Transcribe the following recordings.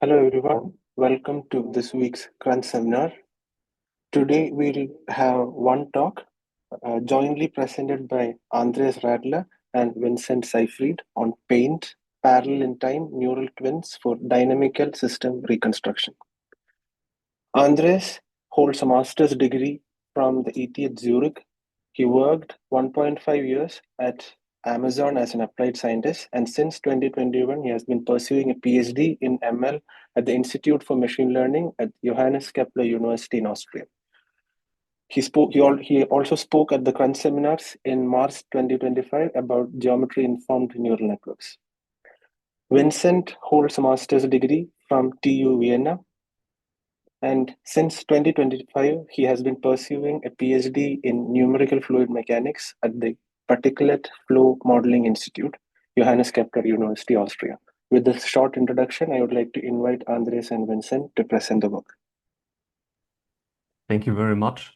Hello everyone, welcome to this week's Crunch seminar. Today we'll have one talk jointly presented by Andreas Radler and Vincent Seyfried on paint, parallel in time neural twins for dynamical system reconstruction. Andreas holds a master's degree from the ETH Zurich. He worked 1.5 years at Amazon as an applied scientist, and since 2021, he has been pursuing a PhD in ML at the Institute for Machine Learning at Johannes Kepler University in Austria. He also spoke at the Crunch seminars in March 2025 about geometry-informed neural networks. Vincent holds a master's degree from TU Vienna, and since 2025, he has been pursuing a PhD in numerical fluid mechanics at the Particulate Flow Modeling Institute, Johannes Kepler University, Austria. With this short introduction, I would like to invite Andreas and Vincent to present the work. Thank you very much.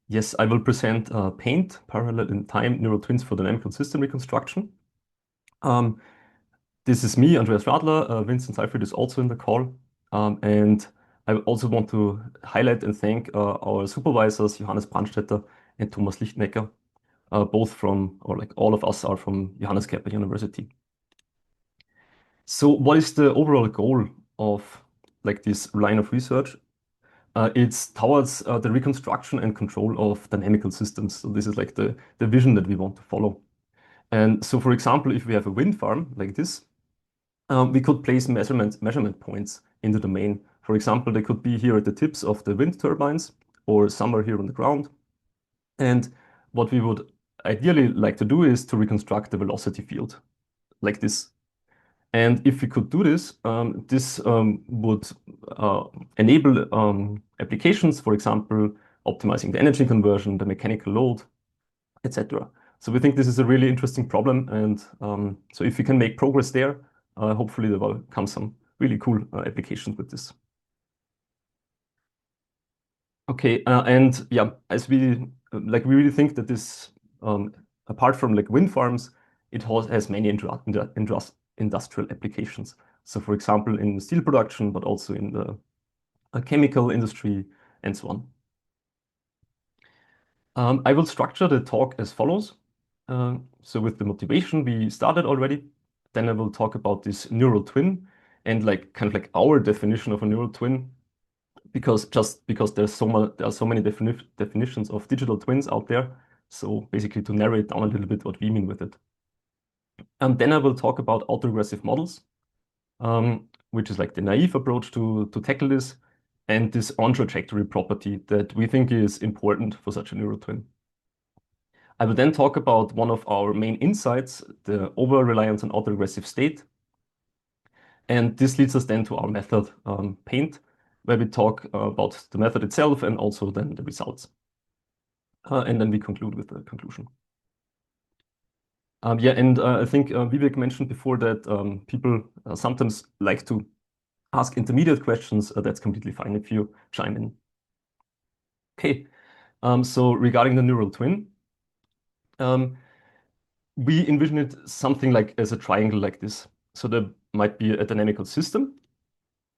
Yes, I will present paint, parallel in time neural twins for dynamical system reconstruction. This is me, Andreas Radler. Vincent Seyfried is also in the call. And I also want to highlight and thank our supervisors, Johannes Brandstetter and Thomas Lichtnecker, both from, or like all of us are from Johannes Kepler University. So what is the overall goal of like this line of research? It's towards the reconstruction and control of dynamical systems. So this is like the vision that we want to follow. And so, for example, if we have a wind farm like this, we could place measurement points in the domain. For example, they could be here at the tips of the wind turbines or somewhere here on the ground. And what we would ideally like to do is to reconstruct the velocity field like this. And if we could do this, this would enable applications, for example, optimizing the energy conversion, the mechanical load, etc. So we think this is a really interesting problem. And so if we can make progress there, hopefully there will come some really cool applications with this. Okay, and yeah, as we really think that this, apart from like wind farms, it has many industrial applications. So for example, in steel production, but also in the chemical industry and so on. I will structure the talk as follows. So with the motivation we started already, then I will talk about this neural twin and like kind of like our definition of a neural twin, because there are so many definitions of digital twins out there. So basically to narrow it down a little bit what we mean with it. And then I will talk about autoregressive models, which is like the naive approach to tackle this, and this on-trajectory property that we think is important for such a neural twin. I will then talk about one of our main insights, the over-reliance on autoregressive state. And this leads us then to our method, paint, where we talk about the method itself and also then the results. And then we conclude with the conclusion. Yeah, and I think Vivek mentioned before that people sometimes like to ask intermediate questions. That's completely fine if you chime in. Okay, so regarding the neural twin, we envision it something like as a triangle like this. So there might be a dynamical system.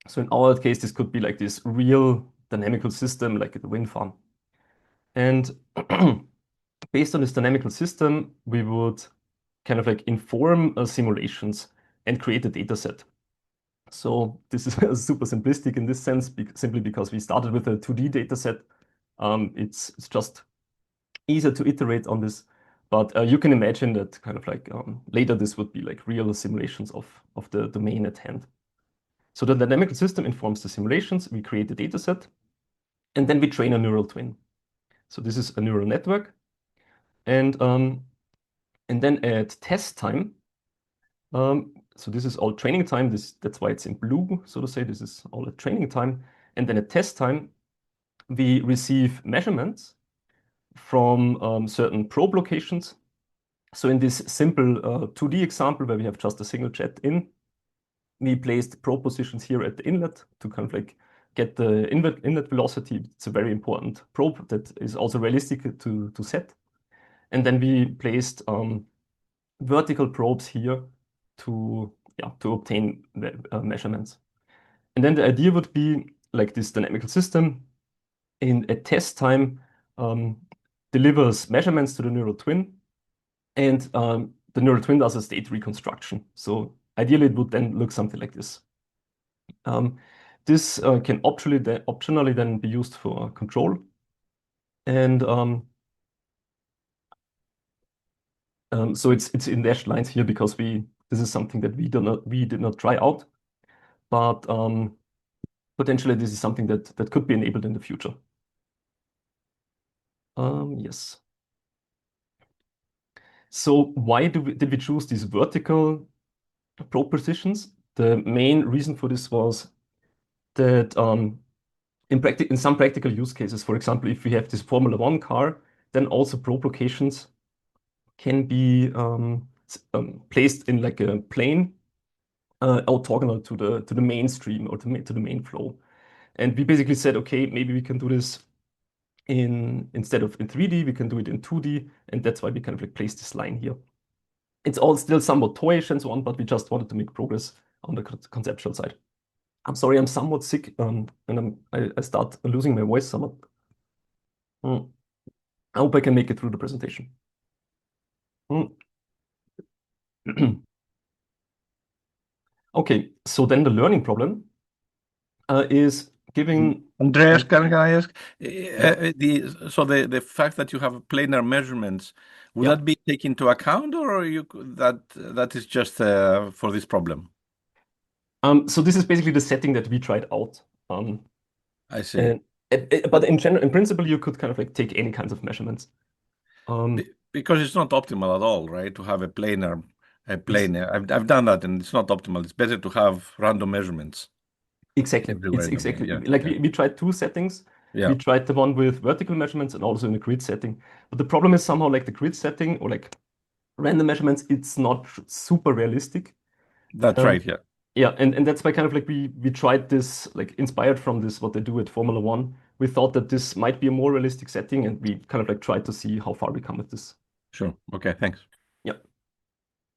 So in our case, this could be like this real dynamical system, like the wind farm. And based on this dynamical system, we would kind of like inform simulations and create a data set. So this is super simplistic in this sense, simply because we started with a 2D data set. It's just easier to iterate on this, but you can imagine that kind of like later this would be like real simulations of the domain at hand. So the dynamical system informs the simulations, we create the data set, and then we train a neural twin. So this is a neural network. And then at test time, so this is all training time. That's why it's in blue, so to say. This is all at training time. And then at test time, we receive measurements from certain probe locations. So in this simple 2D example where we have just a single jet in, we placed probe positions here at the inlet to kind of like get the inlet velocity. It's a very important probe that is also realistic to set. And then we placed vertical probes here to to obtain measurements. And then the idea would be like this dynamical system in a test time delivers measurements to the neural twin, and the neural twin does a state reconstruction. So ideally, it would then look something like this. This can optionally then be used for control. And so it's in dashed lines here because this is something that we did not try out, but potentially this is something that could be enabled in the future. Yes. So why did we choose these vertical probe positions? The main reason for this was that in some practical use cases, for example, if we have this Formula One car, then also probe locations can be placed in like a plane orthogonal to the mainstream or to the main flow. And we basically said, okay, maybe we can do this instead of in 3D, we can do it in 2D, and that's why we kind of like place this line here. It's all still somewhat toyish and so on, but we just wanted to make progress on the conceptual side. I'm sorry, I'm somewhat sick, and I start losing my voice somewhat. I hope I can make it through the presentation. Okay, so then the learning problem is giving. Andreas, can I ask? The fact that you have planar measurements, will that be taken into account, or that is just for this problem? So this is basically the setting that we tried out. I see. But in principle, you could kind of like take any kinds of measurements. Because it's not optimal at all, right? To have a planar. I've done that, and it's not optimal. It's better to have random measurements. Exactly. Everywhere It's exactly yeah. We tried two settings. Yeah. We tried the one with vertical measurements and also in the grid setting. But the problem is somehow like the grid setting or like random measurements, it's not super realistic. That's right, yeah. Yeah, and that's why kind of like we tried this, like inspired from this, what they do at Formula One. We thought that this might be a more realistic setting, and we kind of like tried to see how far we come with this. Sure. Okay, thanks. Yeah.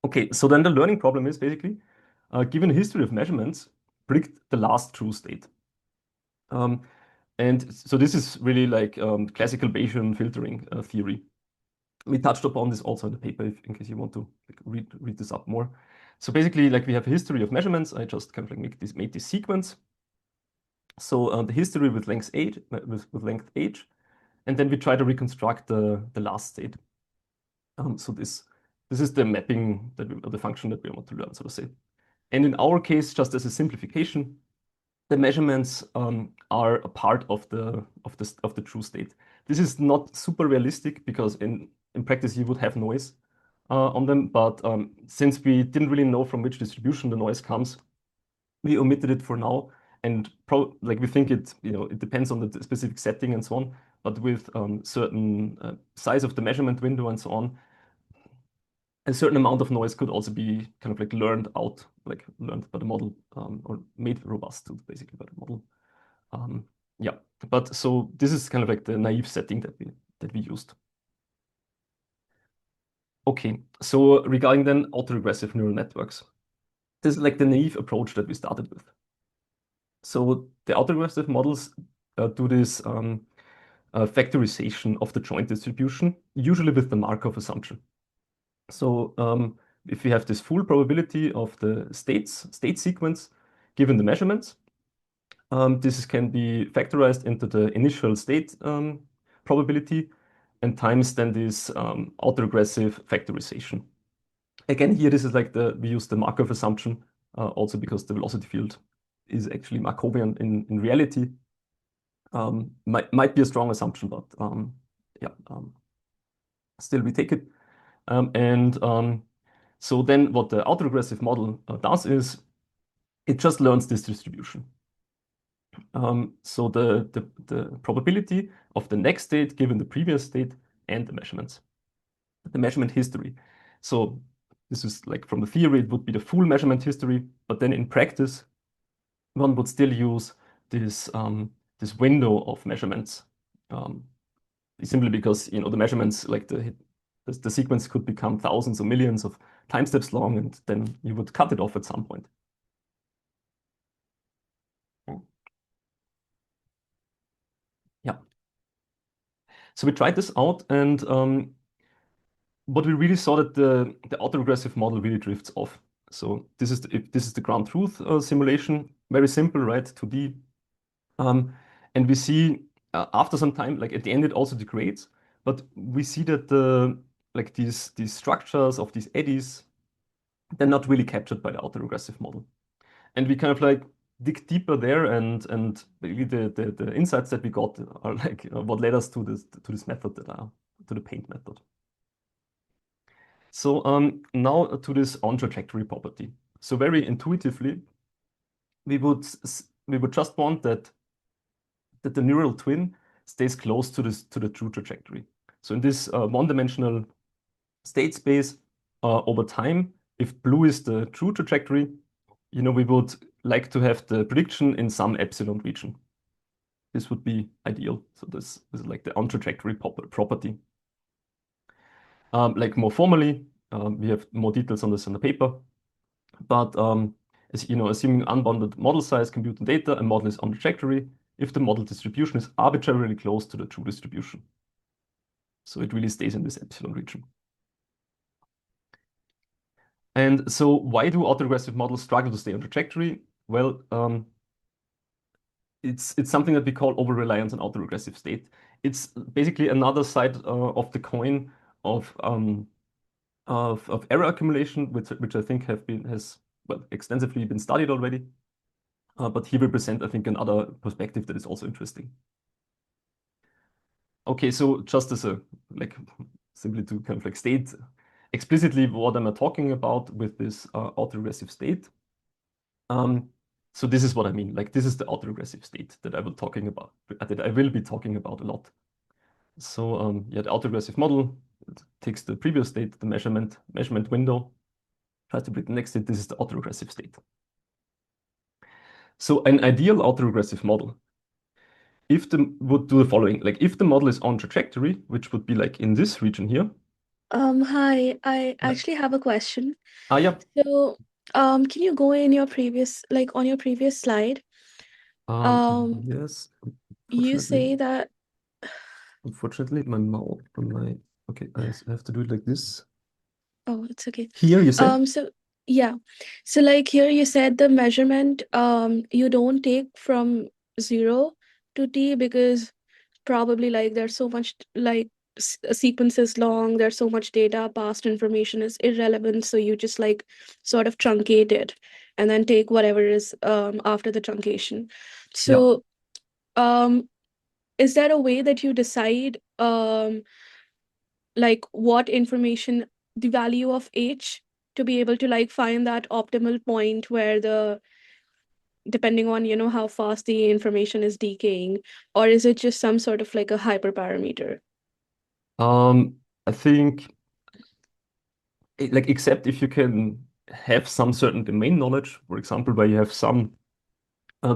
Okay, so then the learning problem is basically, given a history of measurements, predict the last true state. And so this is really like classical Bayesian filtering theory. We touched upon this also in the paper, in case you want to like, read this up more. So basically, like we have a history of measurements. I just kind of like made this sequence. So the history with length h, with length h, and then we try to reconstruct the last state. So this is the mapping or the function that we want to learn, so to say. And in our case, just as a simplification, the measurements are a part of the true state. This is not super realistic because in practice you would have noise on them, but since we didn't really know from which distribution the noise comes, we omitted it for now. And like we think it depends on the specific setting and so on. But with certain size of the measurement window and so on, a certain amount of noise could also be kind of like learned by the model or made robust basically by the model. Yeah, but so this is kind of like the naive setting that we used. Okay, so regarding then autoregressive neural networks, this is like the naive approach that we started with. So the autoregressive models do this factorization of the joint distribution, usually with the Markov assumption. So if we have this full probability of the state sequence given the measurements, this can be factorized into the initial state probability and times then this autoregressive factorization. Again, here this is like we use the Markov assumption also because the velocity field is actually Markovian in reality. Might be a strong assumption, but yeah, still we take it. So then what the autoregressive model does is it just learns this distribution. So the probability of the next state given the previous state and the measurements, the measurement history. So this is like from the theory, it would be the full measurement history, but then in practice, one would still use this window of measurements, simply because the measurements like the sequence could become thousands or millions of time steps long, and then you would cut it off at some point. Yeah. So we tried this out, and what we really saw that the autoregressive model really drifts off. So this is the ground truth simulation, very simple, right? 2D, and we see after some time, like at the end, it also degrades, but we see that like these structures of these eddies, they're not really captured by the autoregressive model, and we kind of like dig deeper there, and really the insights that we got are like what led us to this method to the paint method. So now to this on-trajectory property. So very intuitively, we would just want that the neural twin stays close to the true trajectory. So in this one-dimensional state space, over time, if blue is the true trajectory, we would like to have the prediction in some epsilon region. This would be ideal. So this is like the on-trajectory property. Like more formally, we have more details on this in the paper, but assuming unbounded model size, compute and data, a model is on trajectory if the model distribution is arbitrarily close to the true distribution. So it really stays in this epsilon region. And so why do autoregressive models struggle to stay on trajectory? Well, it's something that we call over-reliance on autoregressive state. It's basically another side of the coin of error accumulation, which I think has extensively been studied already. But here we present, I think, another perspective that is also interesting. Okay, so just as simply to kind of like state explicitly what am I talking about with this autoregressive state. So this is what I mean. Like this is the autoregressive state that I will be talking about a lot. So yeah, the autoregressive model takes the previous state, the measurement window, tries to predict the next state. This is the autoregressive state. So an ideal autoregressive model, would do the following. Like if the model is on trajectory, which would be like in this region here. Hi, I actually have a question. Yeah. So, can you go in your previous, like on your previous slide? Yes. You say that. Unfortunately, okay, I have to do it like this. Oh, it's okay. Here you said. So yeah, so like here you said the measurement, you don't take from 0 to t because probably like there's so much like sequence is long, there's so much data, past information is irrelevant, so you just like sort of truncate it and then take whatever is after the truncation. So is there a way that you decide like what information, the value of h, to be able to like find that optimal point where depending on how fast the information is decaying, or is it just some sort of like a hyperparameter? I think except if you can have some certain domain knowledge, for example, where you have some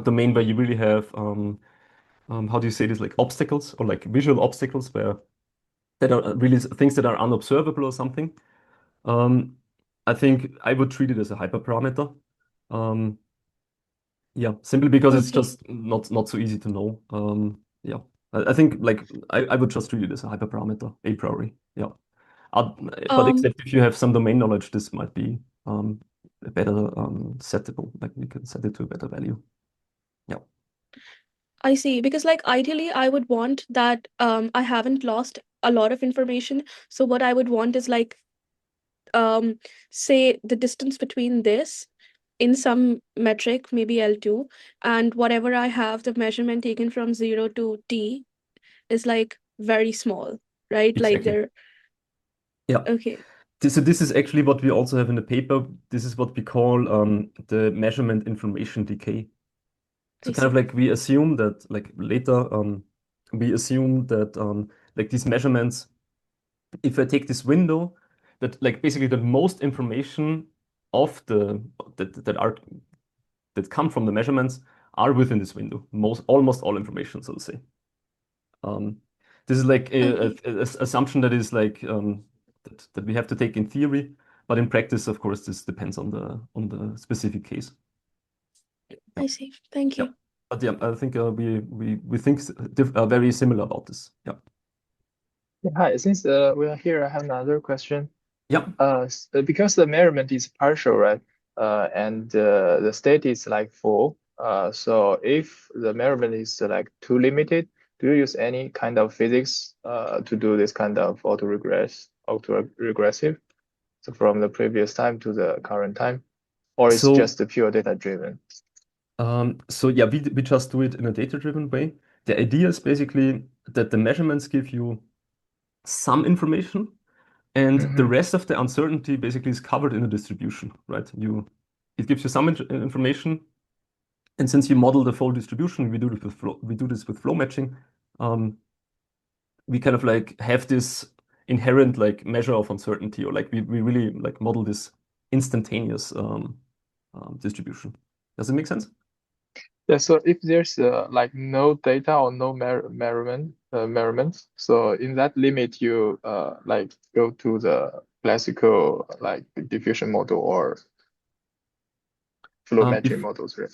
domain where you really have how do you say this, like obstacles or like visual obstacles that are really things that are unobservable or something. I think I would treat it as a hyperparameter. Yeah, simply because it's just not so easy to know. Yeah, I think like I would just treat it as a hyperparameter a priori. Yeah, but except if you have some domain knowledge, this might be a better settable. Like we can set it to a better value. Yeah. I see, because like ideally I would want that I haven't lost a lot of information. So what I would want is like say the distance between this in some metric, maybe L2, and whatever I have, the measurement taken from 0 to t is like very small, right? Exactly. Like they're okay. So this is actually what we also have in the paper. This is what we call the measurement information decay. So kind of like we assume that like later we assume that like these measurements, if I take this window, that like basically the most information of that come from the measurements are within this window. Almost all information, so to say. This is like a assumption that is like that we have to take in theory. But in practice, of course, this depends on the specific case. I see. Thank you. But yeah, I think we think very similar about this. Yeah. Yeah, hi. Since we are here, I have another question. Yeah. Because the measurement is partial, right? And the state is like full. So if the measurement is like too limited, do you use any kind of physics to do this kind of autoregressive? So from the previous time to the current time, or it's just the pure data driven? So yeah, we just do it in a data-driven way. The idea is basically that the measurements give you some information, and the rest of the uncertainty basically is covered in the distribution, right? It gives you some information, and since you model the full distribution, we do this with flow matching. We kind of like have this inherent like measure of uncertainty, or like we really like model this instantaneous distribution. Does it make sense? Yeah, so if there's like no data or no measurements, so in that limit you like go to the classical like diffusion model or flow matching models, right?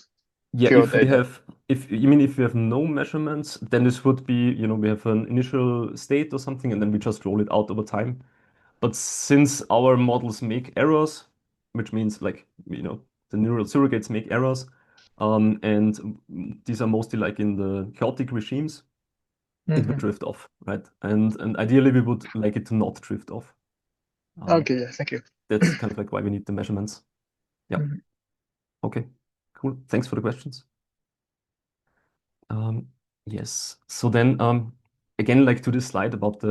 Yeah, Pure if we data. have, if we have no measurements, then this would be, we have an initial state or something, and then we just roll it out over time. But since our models make errors, which means like, the neural surrogates make errors, and these are mostly like in the chaotic regimes, it would drift off, right? And ideally we would like it to not drift off. Okay, yeah, thank you. That's kind of like why we need the measurements. Yeah. Okay, cool. Thanks for the questions. Yes. So then, again, like to this slide about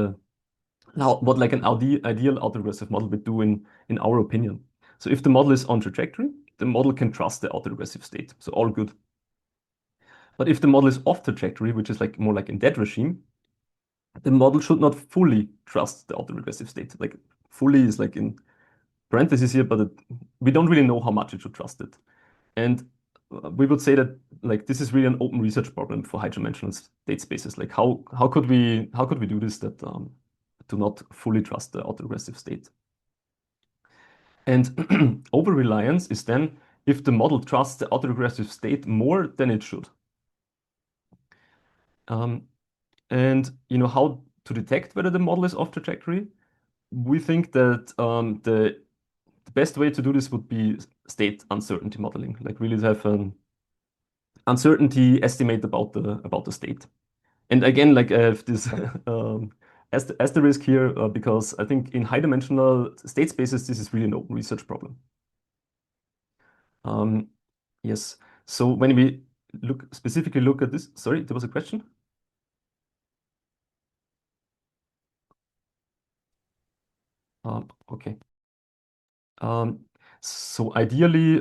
what like an ideal autoregressive model would do in our opinion. So if the model is on trajectory, the model can trust the autoregressive state. So all good. But if the model is off trajectory, which is like more like in that regime, the model should not fully trust the autoregressive state. Like fully is like in parentheses here, but we don't really know how much it should trust it. And we would say that like this is really an open research problem for high-dimensional state spaces. Like how could we do this that to not fully trust the autoregressive state? And over-reliance is then if the model trusts the autoregressive state more than it should. And how to detect whether the model is off trajectory? We think that the best way to do this would be state uncertainty modeling, like really have an uncertainty estimate about the state. And again, like I have this asterisk here because I think in high-dimensional state spaces, this is really an open research problem. Yes. So when we specifically look at this, sorry, there was a question? Okay. So ideally,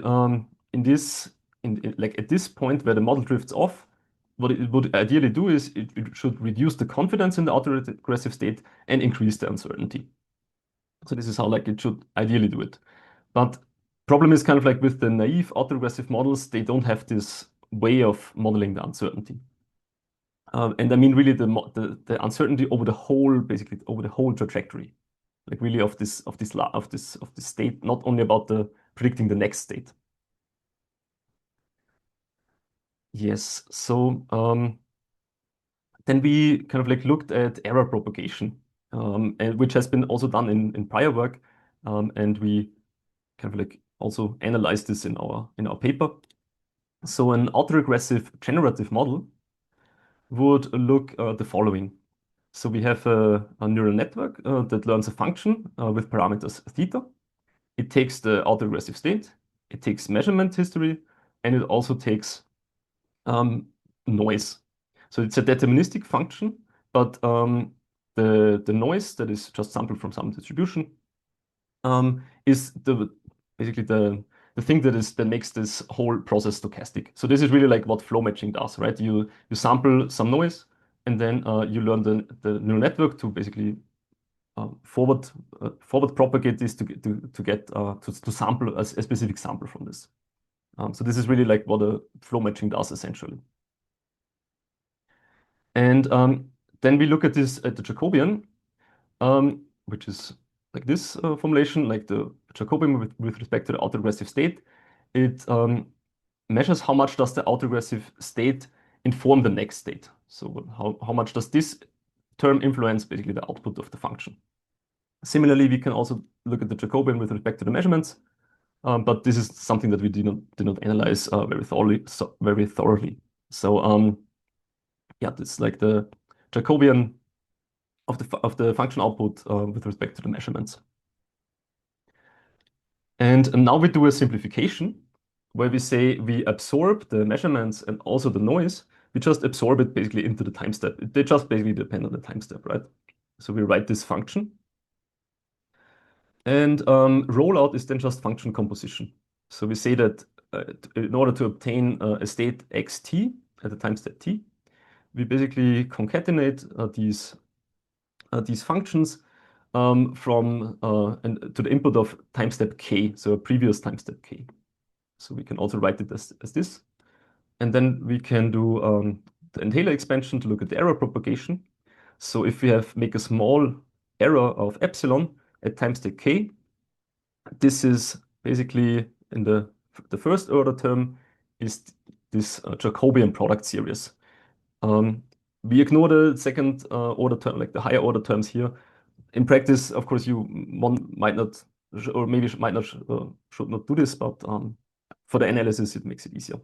like at this point where the model drifts off, what it would ideally do is it should reduce the confidence in the autoregressive state and increase the uncertainty. So this is how like it should ideally do it. But problem is kind of like with the naive autoregressive models, they don't have this way of modeling the uncertainty. And I mean really the uncertainty over the whole, basically over the whole trajectory. Like really of this state, not only about predicting the next state. Yes. So then we kind of like looked at error propagation, and which has been also done in prior work, and we kind of like also analyzed this in our paper. So an autoregressive generative model would look the following. So we have a neural network that learns a function with parameters theta. It takes the autoregressive state, it takes measurement history, and it also takes noise. So it's a deterministic function, but the noise that is just sampled from some distribution is basically the thing that makes this whole process stochastic. So this is really like what flow matching does, right? You sample some noise, and then you learn the neural network to basically forward propagate this to sample a specific sample from this. So this is really like what a flow matching does essentially. And then we look at this at the Jacobian, which is like this formulation, like the Jacobian with respect to the autoregressive state. It measures how much does the autoregressive state inform the next state. So how much does this term influence basically the output of the function. Similarly, we can also look at the Jacobian with respect to the measurements, but this is something that we did not analyze very thoroughly. So yeah, this is like the Jacobian of the function output with respect to the measurements. And now we do a simplification where we say we absorb the measurements and also the noise. We just absorb it basically into the time step. They just basically depend on the time step, right? So we write this function. And rollout is then just function composition. So we say that in order to obtain a state xt at the time step t, we basically concatenate these functions from and to the input of time step k, so a previous time step k. So we can also write it as this. And then we can do the enthalpy expansion to look at the error propagation. So if we make a small error of epsilon at time step k, this is basically in the first order term is this Jacobian product series. We ignore the second order term, like the higher order terms here. In practice, of course, one might not, or maybe should not do this, but for the analysis, it makes it easier.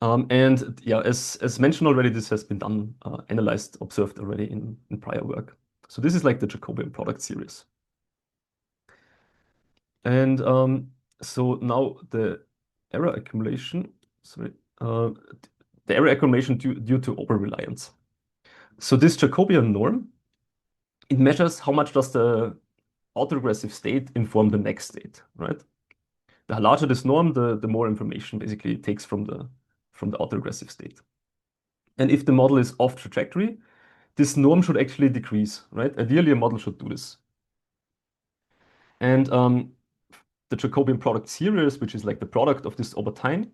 And yeah, as mentioned already, this has been done, analyzed, observed already in prior work. So this is like the Jacobian product series. And so now the error accumulation, the error accumulation due to over-reliance. So this Jacobian norm, it measures how much does the autoregressive state inform the next state, right? The larger this norm, the more information basically it takes from the autoregressive state. And if the model is off trajectory, this norm should actually decrease, right? Ideally, a model should do this. And the Jacobian product series, which is like the product of this over time,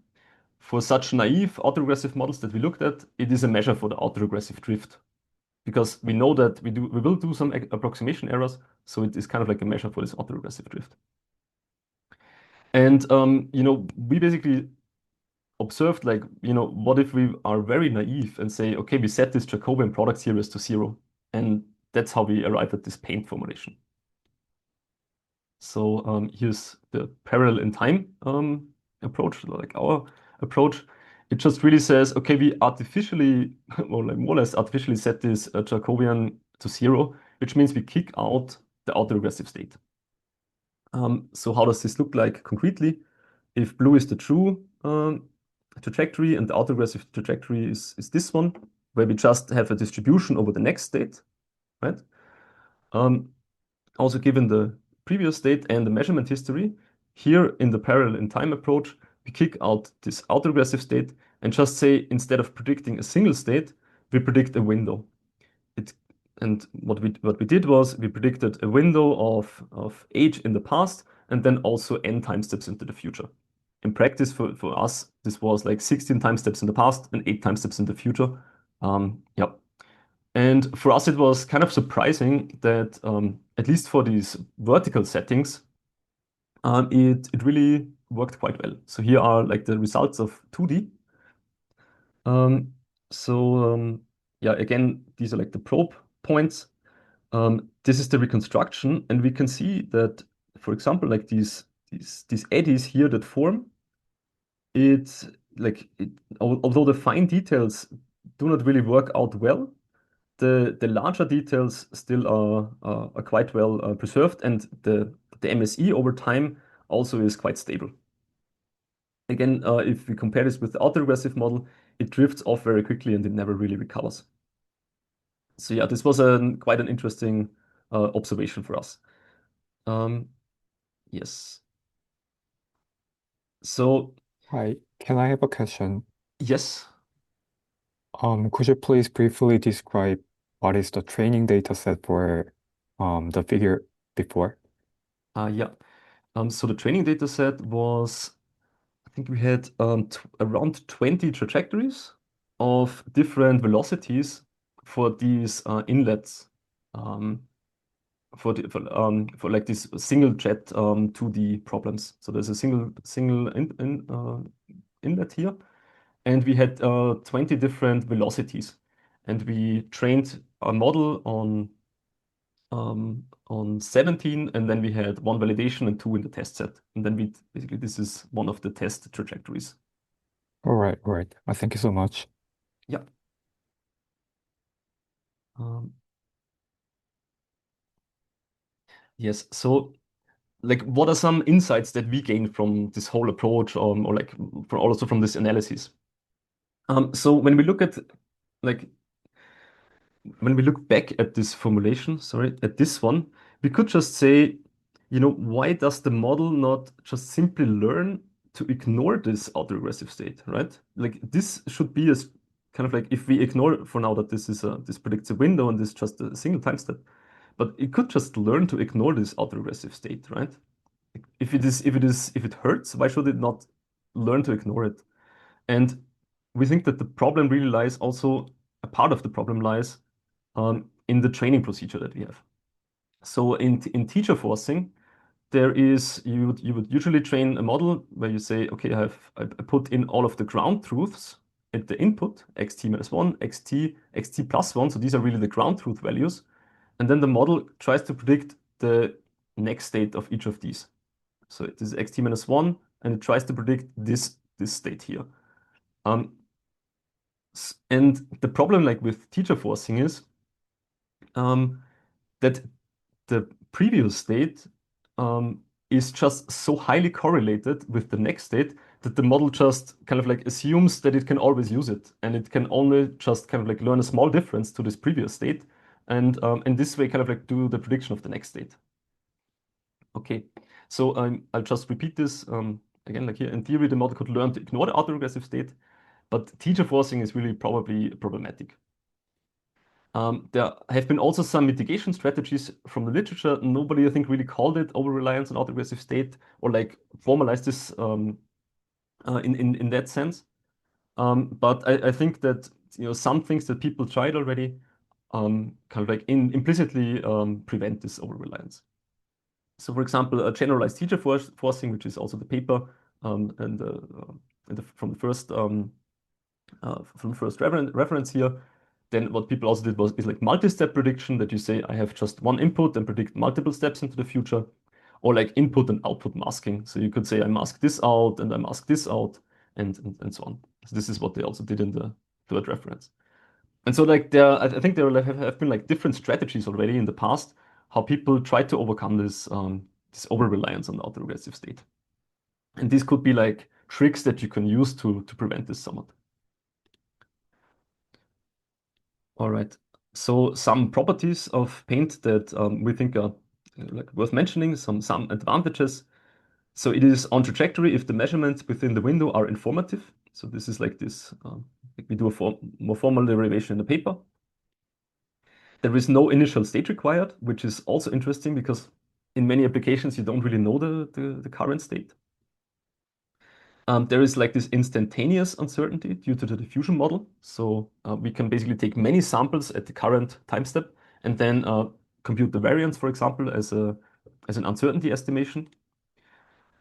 for such naive autoregressive models that we looked at, it is a measure for the autoregressive drift. Because we know that we will do some approximation errors, so it is kind of like a measure for this autoregressive drift. And we basically observed, like, what if we are very naive and say, okay, we set this Jacobian product series to 0, and that's how we arrive at this paint formulation. So here's the parallel in time approach, like our approach. It just really says, okay, we artificially, or like more or less artificially set this Jacobian to 0, which means we kick out the autoregressive state. So how does this look like concretely? If blue is the true trajectory and the autoregressive trajectory is this one, where we just have a distribution over the next state, right? Also given the previous state and the measurement history, here in the parallel in time approach, we kick out this autoregressive state and just say, instead of predicting a single state, we predict a window. And what we did was we predicted a window of h in the past and then also n time steps into the future. In practice, for us, this was like 16 time steps in the past and 8 time steps in the future. Yeah. And for us, it was kind of surprising that at least for these vertical settings, it really worked quite well. So here are like the results of 2D. Yeah, again, these are like the probe points. This is the reconstruction, and we can see that, for example, like these eddies here that form, although the fine details do not really work out well, the larger details still are quite well preserved, and the MSE over time also is quite stable. Again, if we compare this with the autoregressive model, it drifts off very quickly and it never really recovers. So yeah, this was quite an interesting observation for us. Yes. So Hi, can I have a question? yes. Could you please briefly describe what is the training data set for the figure before? Yeah. So the training data set was, I think we had around 20 trajectories of different velocities for these inlets for like this single jet 2D problems. So there's a single inlet here, and we had 20 different velocities, and we trained a model on 17, and then we had 1 validation and 2 in the test set, and then we basically this is one of the test trajectories. All right. Thank you so much. Yeah. Yes. So, like, what are some insights that we gained from this whole approach, or like also from this analysis? So when we look at when we look back at this formulation, at this one, we could just say, why does the model not just simply learn to ignore this autoregressive state, right? Like this should be as kind of like if we ignore for now that this predicts a window and this is just a single time step, but it could just learn to ignore this autoregressive state, right? If it hurts, why should it not learn to ignore it? And we think that the problem really lies also, a part of the problem lies in the training procedure that we have. So in teacher forcing, you would usually train a model where you say, okay, I put in all of the ground truths at the input, xt minus 1, xt plus 1. So these are really the ground truth values. And then the model tries to predict the next state of each of these. So it is xt minus 1, and it tries to predict this state here. And the problem like with teacher forcing is that the previous state is just so highly correlated with the next state that the model just kind of like assumes that it can always use it, and it can only just kind of like learn a small difference to this previous state, and in this way kind of like do the prediction of the next state. Okay, so I'll just repeat this again. Like here, in theory, the model could learn to ignore the autoregressive state, but teacher forcing is really probably problematic. There have been also some mitigation strategies from the literature. Nobody, I think, really called it over-reliance on autoregressive state or like formalized this in that sense. But I think that some things that people tried already kind of like implicitly prevent this over-reliance. So, for example, a generalized teacher forcing, which is also the paper from the first reference here. Then what people also did is like multi-step prediction, that you say I have just one input and predict multiple steps into the future, or like input and output masking. So you could say I mask this out and I mask this out, and so on. So this is what they also did in the third reference. And so like I think there have been like different strategies already in the past how people try to overcome this over-reliance on the autoregressive state. And these could be like tricks that you can use to prevent this somewhat. All right. So some properties of paint that we think are like worth mentioning, some advantages. So it is on trajectory if the measurements within the window are informative. So this is like this, like we do a more formal derivation in the paper. There is no initial state required, which is also interesting because in many applications you don't really know the current state. There is like this instantaneous uncertainty due to the diffusion model. So we can basically take many samples at the current time step and then compute the variance, for example, as an uncertainty estimation.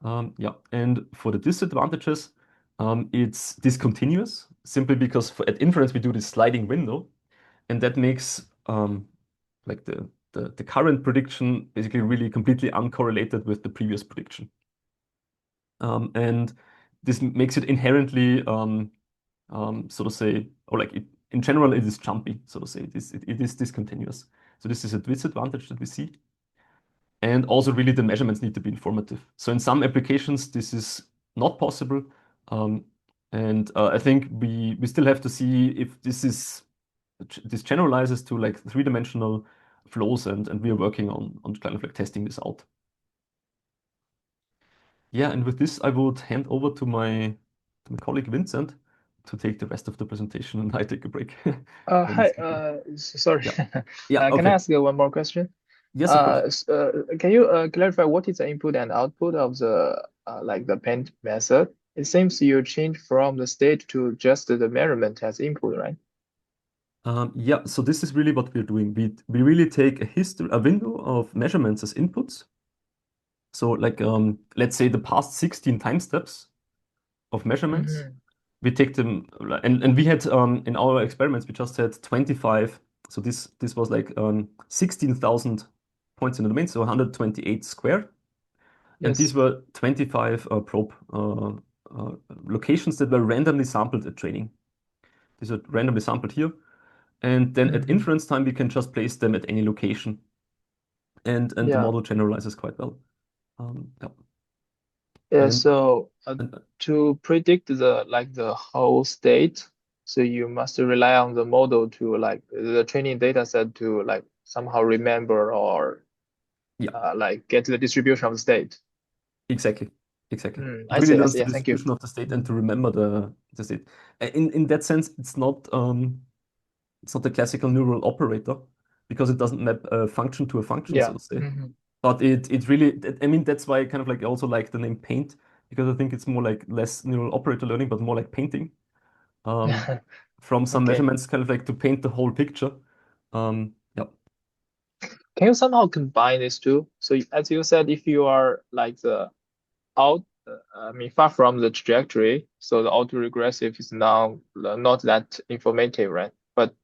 Yeah, and for the disadvantages, it's discontinuous simply because at inference we do this sliding window, and that makes like the current prediction basically really completely uncorrelated with the previous prediction. And this makes it inherently, so to say, or like in general, it is jumpy, so to say. It is discontinuous. So this is a disadvantage that we see. And also really the measurements need to be informative. So in some applications, this is not possible. And I think we still have to see if this generalizes to like three-dimensional flows, and we are working on kind of like testing this out. Yeah, and with this, I would hand over to my colleague Vincent to take the rest of the presentation, and I take a break. Hi, sorry. Yeah, Can okay. I ask you one more question? Yes, of course. Can you clarify what is the input and output of the like the paint method? It seems you change from the state to just the measurement as input, right? Yeah, so this is really what we're doing. We really take a window of measurements as inputs. So like let's say the past 16 time steps of measurements. We take them and we had in our experiments we just had 25. So this was like 16,000 points in the domain, so 128 square. And these Yes. were 25 probe locations that were randomly sampled at training. These are randomly sampled here. And then at inference time, we can just place them at any location. And the Yeah. model generalizes quite well. Yeah. Yeah. And, So and to predict the whole state, so you must rely on the model to like the training data set to like somehow remember or yeah, like get the distribution of the state. exactly. It I really see. I learns see. the Yeah, thank you. distribution of the state and to remember the state. In that sense, it's not a classical neural operator because it doesn't map a function to a function, so Yeah. to say. But it really, I mean, that's why I kind of like also like the name paint, because I think it's more like less neural operator learning, but more like painting. From some Okay. measurements, kind of like to paint the whole picture. Yeah. Can you somehow combine these two? So as you said, if you are like the far from the trajectory, so the autoregressive is now not that informative, right? But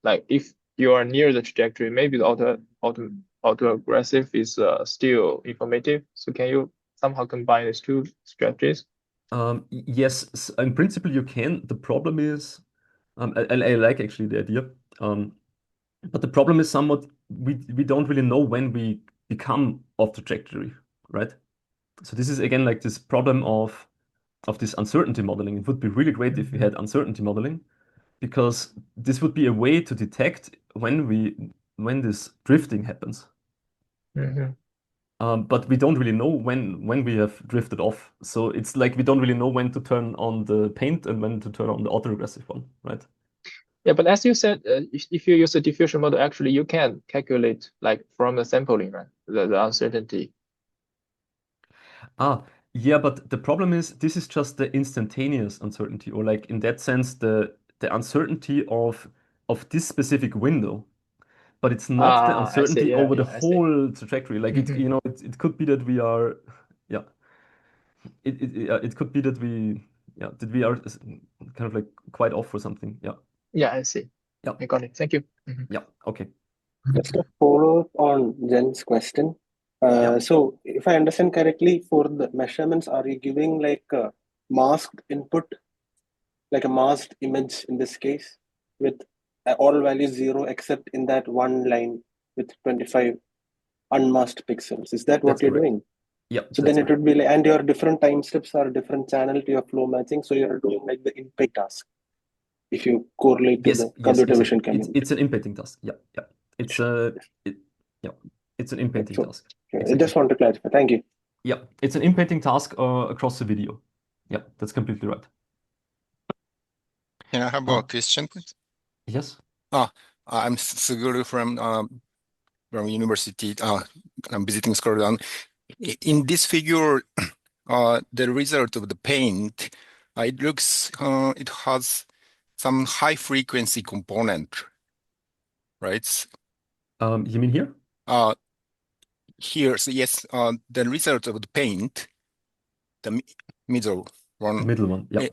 like if you are near the trajectory, maybe the autoregressive is still informative. So can you somehow combine these two strategies? Yes, in principle you can. The problem is, I like actually the idea, but the problem is somewhat we don't really know when we become off trajectory, right? So this is again like this problem of this uncertainty modeling. It would be really great if we had uncertainty modeling, because this would be a way to detect when this drifting happens. But we don't really know when we have drifted off. So it's like we don't really know when to turn on the paint and when to turn on the autoregressive one, right? Yeah, but as you said, if you use a diffusion model, actually you can calculate like from the sampling, right? The uncertainty. Yeah, but the problem is this is just the instantaneous uncertainty, or like in that sense, the uncertainty of this specific window. But it's not the I see. uncertainty Yeah, over the yeah, I see. whole trajectory. Like it could be that we are, yeah, it could be that we are kind of like quite off for something. Yeah. Yeah, I see. Yeah. I got it. Thank you. Yeah. Okay. Just a follow-up on Jen's question. Yeah. So, if I understand correctly, for the measurements, are you giving like a masked input, like a masked image in this case, with all values zero except in that one line with 25 unmasked pixels? Is that what That's you're correct. doing? Yeah, So that's then it correct. would be like, and your different time steps are different channel to your flow matching. So you're doing like the impact task if you correlate to the computer vision exactly. community. It's an inpainting task. Yeah. It's it's an inpainting So, task. I Exactly. just want to clarify. Thank you. Yeah, it's an inpainting task across the video. Yeah, that's completely right. Can I have a question, please? Yes. I'm Suguru from university. I'm visiting school. In this figure, the result of the paint, it looks it has some high frequency component, right? You mean here? Here, so yes, the result of the paint, the middle one. The middle one. Yeah.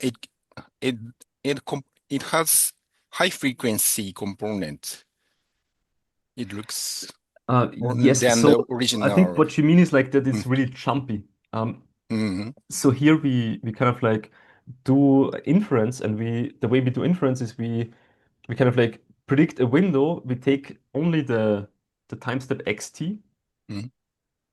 It has high frequency component. It looks yes. than So the original. I think what you mean is like that it's really jumpy. So here we kind of like do inference, and the way we do inference is we kind of like predict a window. We take only the time step xt.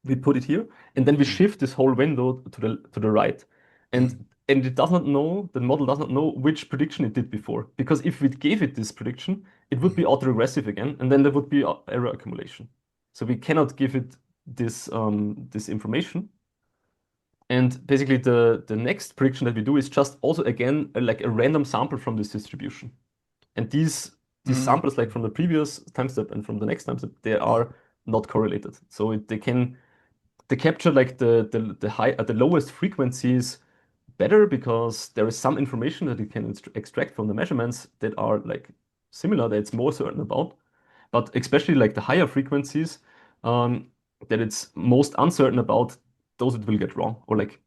We put it here, and then we shift this whole window to the right. And it does not know, the model does not know which prediction it did before. Because if we gave it this prediction, it would be autoregressive again, and then there would be error accumulation. So we cannot give it this this information. And basically the next prediction that we do is just also again like a random sample from this distribution. And these samples, like from the previous time step and from the next time step, they are not correlated. So they capture like the lowest frequencies better, because there is some information that it can extract from the measurements that are like similar, that it's more certain about. But especially like the higher frequencies that it's most uncertain about, those it will get wrong, or like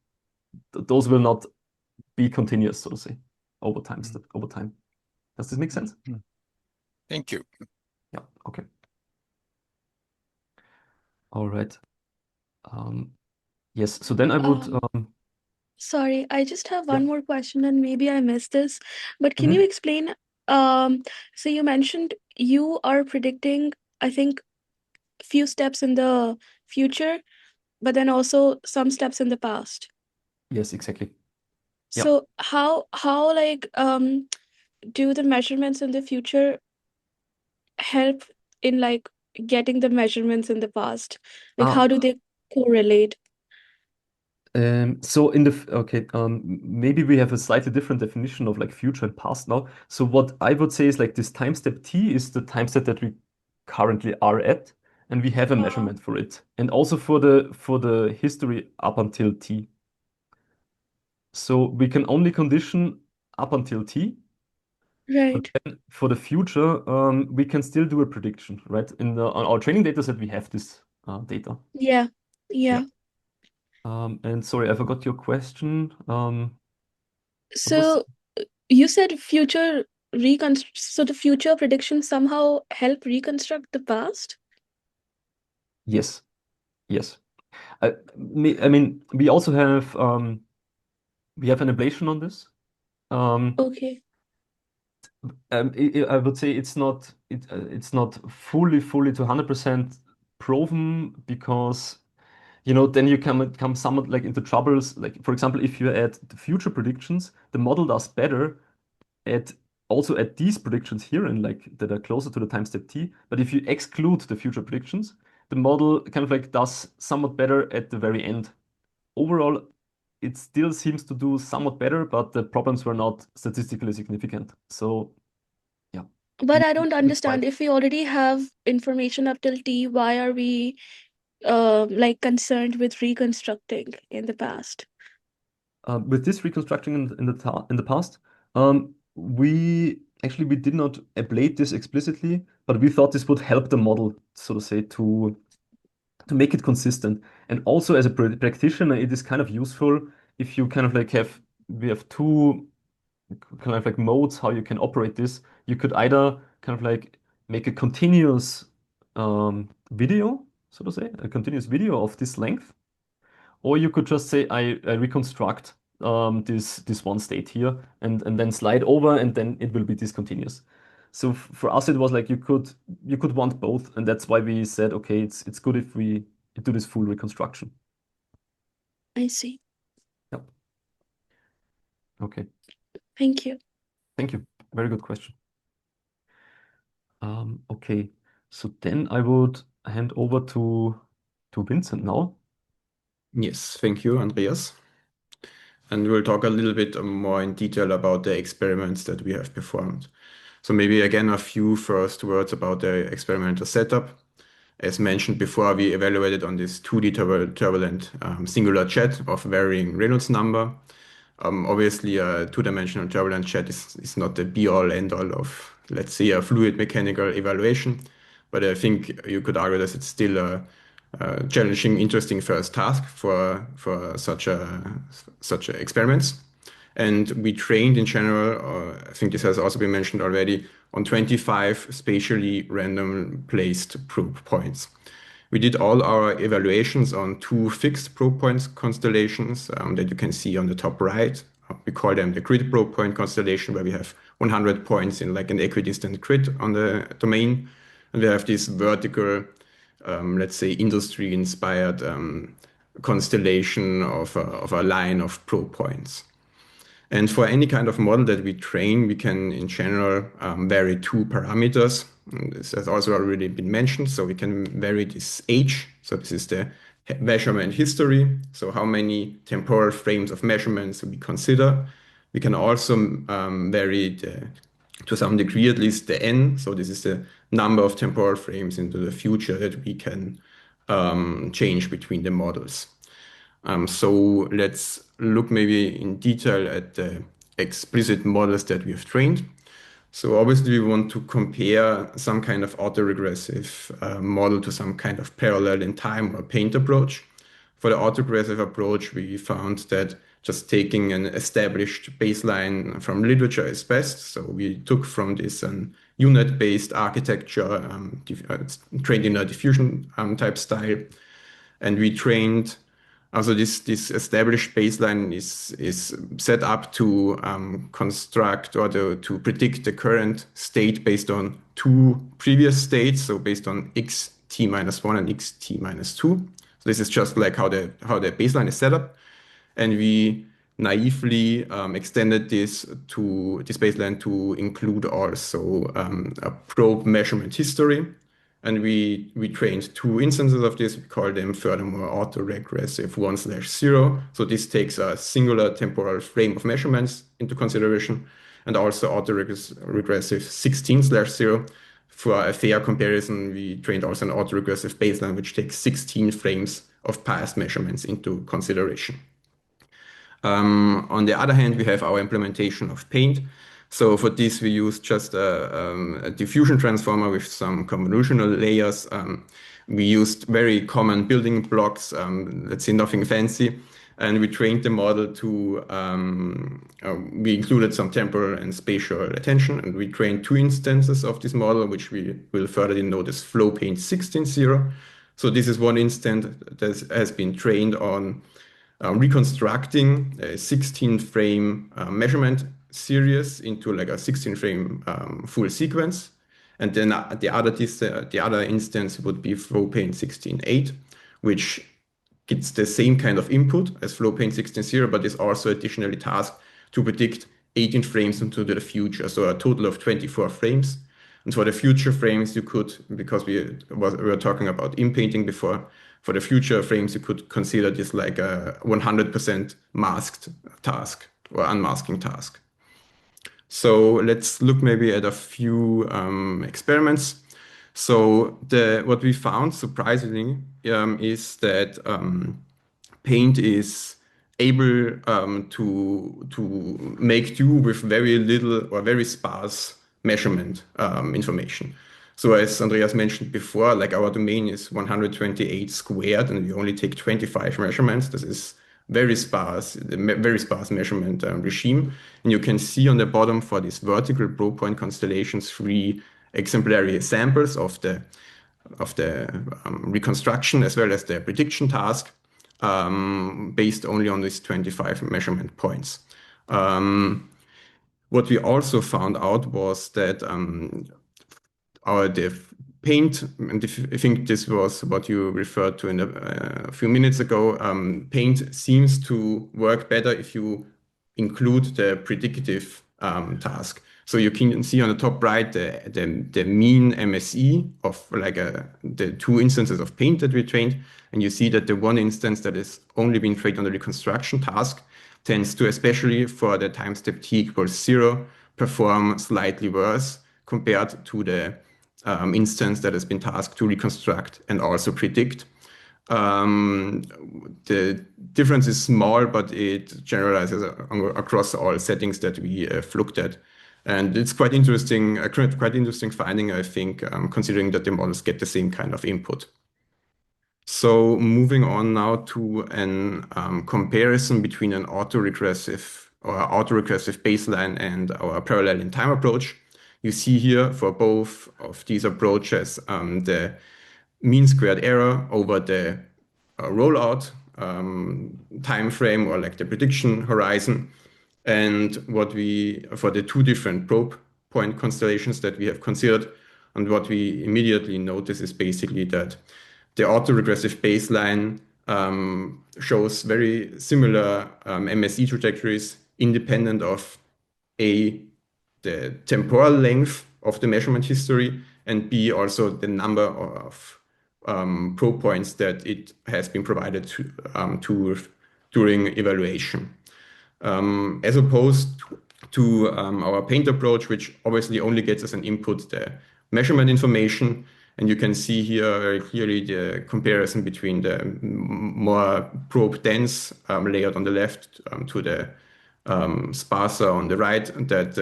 those will not be continuous, so to say, over time. Does this make sense? Thank you. Yeah, okay. All right. Yes, so then I would Sorry, I just have Yeah. one more question, and maybe I missed this, but can you explain? So you mentioned you are predicting, I think, a few steps in the future, but then also some steps in the past. Yes, exactly. Yeah. So how like do the measurements in the future help in like getting the measurements in the past? Like how do they correlate? So maybe we have a slightly different definition of like future and past now. So what I would say is like this time step t is the time step that we currently are at, and we have a measurement for it, and also for the history up until t. So we can only condition up until t, but Right. then for the future, we can still do a prediction, right? On our training data set, we have this data. Yeah. Yeah. And sorry, I forgot your question. What was So you said future so the future predictions somehow help reconstruct the past? Yes. Yes. I mean, we also have an ablation on this. Okay. I would say it's not fully to 100% proven, because then you come somewhat like into troubles. Like, for example, if you add the future predictions, the model does better at these predictions here, and like that are closer to the time step t. But if you exclude the future predictions, the model kind of like does somewhat better at the very end. Overall, it still seems to do somewhat better, but the problems were not statistically significant. So yeah. But I don't It's understand, quite- if we already have information up till T, why are we like concerned with reconstructing in the past? With this reconstructing in the past, we did not ablate this explicitly, but we thought this would help the model, so to say, to make it consistent. And also as a practitioner, it is kind of useful if you kind of like we have two kind of like modes how you can operate this. You could either kind of like make a continuous video, so to say, a continuous video of this length, or you could just say I reconstruct this one state here, and then slide over, and then it will be discontinuous. So for us, it was like you could want both, and that's why we said, okay, it's good if we do this full reconstruction. I see. Yep. Okay. Thank you. Thank you. Very good question. Okay. So then I would hand over to Vincent now. Yes, thank you, Andreas. And we'll talk a little bit more in detail about the experiments that we have performed. So maybe again, a few first words about the experimental setup. As mentioned before, we evaluated on this 2D turbulent singular jet of varying Reynolds number. Obviously, a two-dimensional turbulent jet is not the be-all, end-all of, let's say, a fluid mechanical evaluation. But I think you could argue that it's still a challenging, interesting first task for such experiments. And we trained in general, I think this has also been mentioned already, on 25 spatially random placed probe points. We did all our evaluations on two fixed probe points constellations that you can see on the top right. We call them the grid probe point constellation, where we have 100 points in like an equidistant grid on the domain. And we have this vertical, let's say, industry-inspired constellation of a line of probe points. And for any kind of model that we train, we can, in general, vary two parameters. And this has also already been mentioned. So we can vary this age. So this is the measurement history. So how many temporal frames of measurements we consider. We can also vary, to some degree at least, the n. So this is the number of temporal frames into the future that we can change between the models. So let's look maybe in detail at the explicit models that we have trained. So obviously we want to compare some kind of autoregressive model to some kind of parallel in time or paint approach. For the autoregressive approach, we found that just taking an established baseline from literature is best. So we took from this an unit-based architecture trained in a diffusion type style, and we trained. Also, this established baseline is set up to construct or to predict the current state based on two previous states, so based on xt-1 and xt-2. So this is just like how the baseline is set up, and we naively extended this baseline to include also a probe measurement history. And we trained two instances of this. We call them furthermore autoregressive 1/0. So this takes a singular temporal frame of measurements into consideration, and also autoregressive 16/0. For a fair comparison, we trained also an autoregressive baseline, which takes 16 frames of past measurements into consideration. On the other hand, we have our implementation of paint. So for this, we use just a diffusion transformer with some convolutional layers. We used very common building blocks, let's say nothing fancy. And we trained the model to, we included some temporal and spatial attention, and we trained two instances of this model, which we will further denote as flow paint 16/0. So this is one instance that has been trained on reconstructing a 16-frame measurement series into like a 16-frame full sequence. And then the other instance would be flow paint 16/8, which gets the same kind of input as flow paint 16/0, but is also additionally tasked to predict 18 frames into the future, so a total of 24 frames. And for the future frames, you could, because we were talking about in-painting before, for the future frames, you could consider this like a 100% masked task or unmasking task. So let's look maybe at a few experiments. So what we found surprisingly is that paint is able to make do with very little or very sparse measurement information. So as Andreas mentioned before, like our domain is 128 squared, and we only take 25 measurements. This is very sparse measurement regime. And you can see on the bottom for this vertical probe point constellations 3 exemplary samples of the reconstruction as well as the prediction task based only on these 25 measurement points. What we also found out was that the paint, and I think this was what you referred to a few minutes ago, paint seems to work better if you include the predictive task. So you can see on the top right the mean MSE of like the two instances of paint that we trained, and you see that the one instance that is only been trained on the reconstruction task tends to, especially for the time step t equals 0, perform slightly worse compared to the instance that has been tasked to reconstruct and also predict. The difference is small, but it generalizes across all settings that we have looked at. And it's quite interesting finding, I think, considering that the models get the same kind of input. So moving on now to an comparison between an autoregressive baseline and our parallel in time approach. You see here for both of these approaches the mean squared error over the rollout time frame or like the prediction horizon. And what for the two different probe point constellations that we have considered, and what we immediately notice is basically that the autoregressive baseline shows very similar MSE trajectories independent of the temporal length of the measurement history, and B, also the number of probe points that it has been provided to during evaluation. As opposed to our paint approach, which obviously only gets as an input the measurement information. And you can see here very clearly the comparison between the more probe dense layout on the left to the sparser on the right, that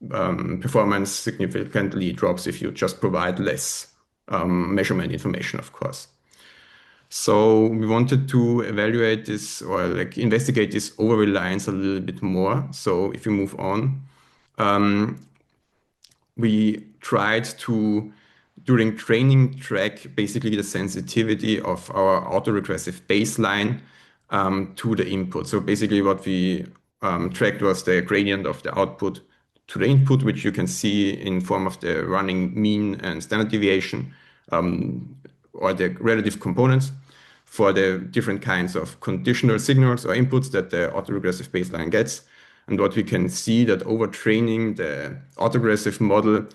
performance significantly drops if you just provide less measurement information, of course. So we wanted to evaluate this or like investigate this over-reliance a little bit more. So if you move on, we tried to, during training, track basically the sensitivity of our autoregressive baseline to the input. So basically what we tracked was the gradient of the output to the input, which you can see in form of the running mean and standard deviation, or the relative components for the different kinds of conditional signals or inputs that the autoregressive baseline gets. And what we can see that over training, the autoregressive model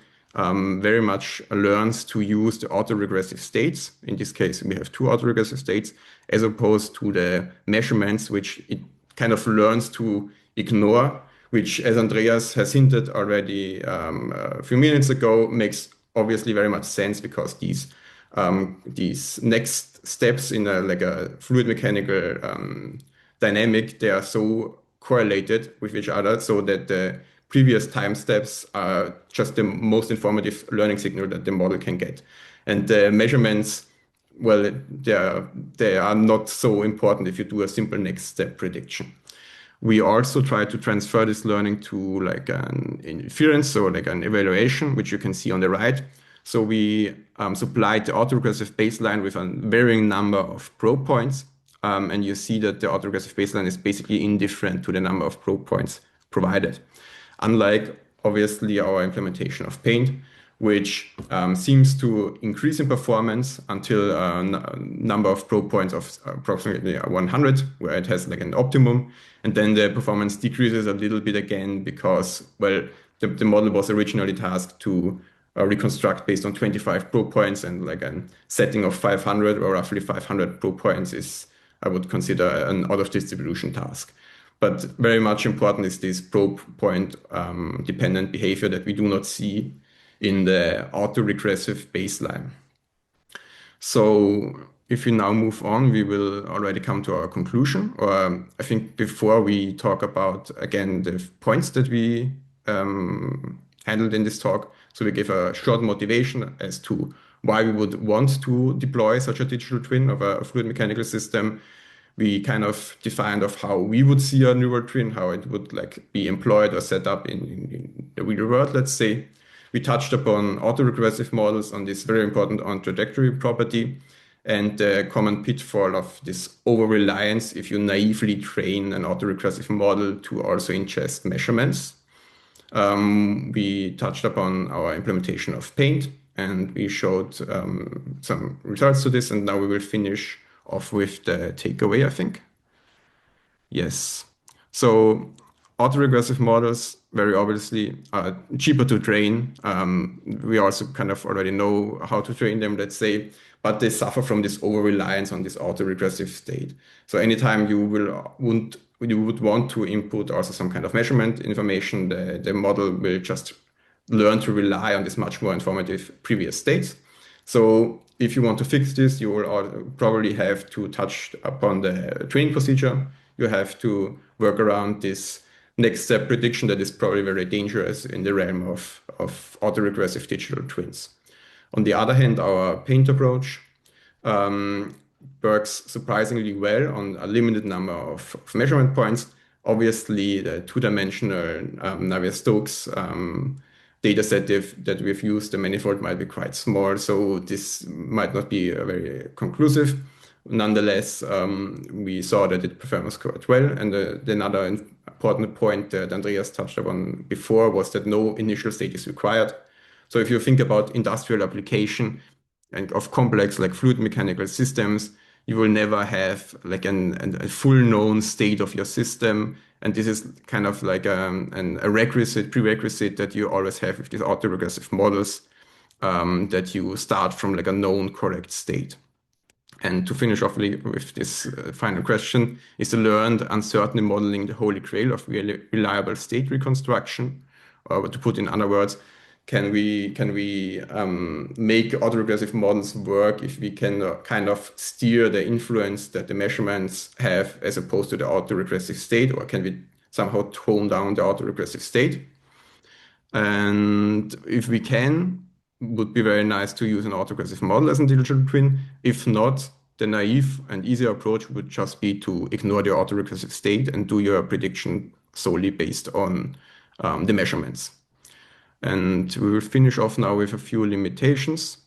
very much learns to use the autoregressive states. In this case, we have two autoregressive states, as opposed to the measurements, which it kind of learns to ignore, which, as Andreas has hinted already a few minutes ago, makes obviously very much sense, because these next steps in a fluid mechanical dynamic, they are so correlated with each other, so that the previous time steps are just the most informative learning signal that the model can get. And the measurements, well, they are not so important if you do a simple next step prediction. We also try to transfer this learning to like an inference, or like an evaluation, which you can see on the right. So we supplied the autoregressive baseline with a varying number of probe points. And you see that the autoregressive baseline is basically indifferent to the number of probe points provided. Unlike, obviously, our implementation of Paint, which seems to increase in performance until a number of probe points of approximately 100, where it has like an optimum. And then the performance decreases a little bit again, because, well, the model was originally tasked to reconstruct based on 25 probe points, and like a setting of 500 or roughly 500 probe points is, I would consider, an out of distribution task. But very much important is this probe point dependent behavior that we do not see in the autoregressive baseline. So if we now move on, we will already come to our conclusion. Or I think before we talk about, again, the points that we handled in this talk, so we gave a short motivation as to why we would want to deploy such a digital twin of a fluid mechanical system. We kind of defined of how we would see a neural twin, how it would like be employed or set up in the real world, let's say. We touched upon autoregressive models on this very important on-trajectory property, and the common pitfall of this over-reliance if you naively train an autoregressive model to also ingest measurements. We touched upon our implementation of Paint, and we showed some results to this, and now we will finish off with the takeaway, I think. Yes. So autoregressive models, very obviously, are cheaper to train. We also kind of already know how to train them, let's say, but they suffer from this over-reliance on this autoregressive state. So anytime you would want to input also some kind of measurement information, the model will just learn to rely on this much more informative previous states. So if you want to fix this, you will probably have to touch upon the training procedure. You have to work around this next step prediction that is probably very dangerous in the realm of autoregressive digital twins. On the other hand, our Paint approach works surprisingly well on a limited number of measurement points. Obviously, the two-dimensional Navier-Stokes data set that we've used, the manifold might be quite small, so this might not be very conclusive. Nonetheless, we saw that it performs quite well. And another important point that Andreas touched upon before was that no initial state is required. So if you think about industrial application and of complex like fluid mechanical systems, you will never have like a full known state of your system. And this is kind of like a prerequisite that you always have with these autoregressive models, that you start from like a known correct state. And to finish off with this final question, is the learned uncertainty modeling the holy grail of reliable state reconstruction? Or to put in other words, can we make autoregressive models work if we can kind of steer the influence that the measurements have as opposed to the autoregressive state, or can we somehow tone down the autoregressive state? And if we can, would be very nice to use an autoregressive model as a digital twin. If not, the naive and easier approach would just be to ignore the autoregressive state and do your prediction solely based on the measurements. And we will finish off now with a few limitations,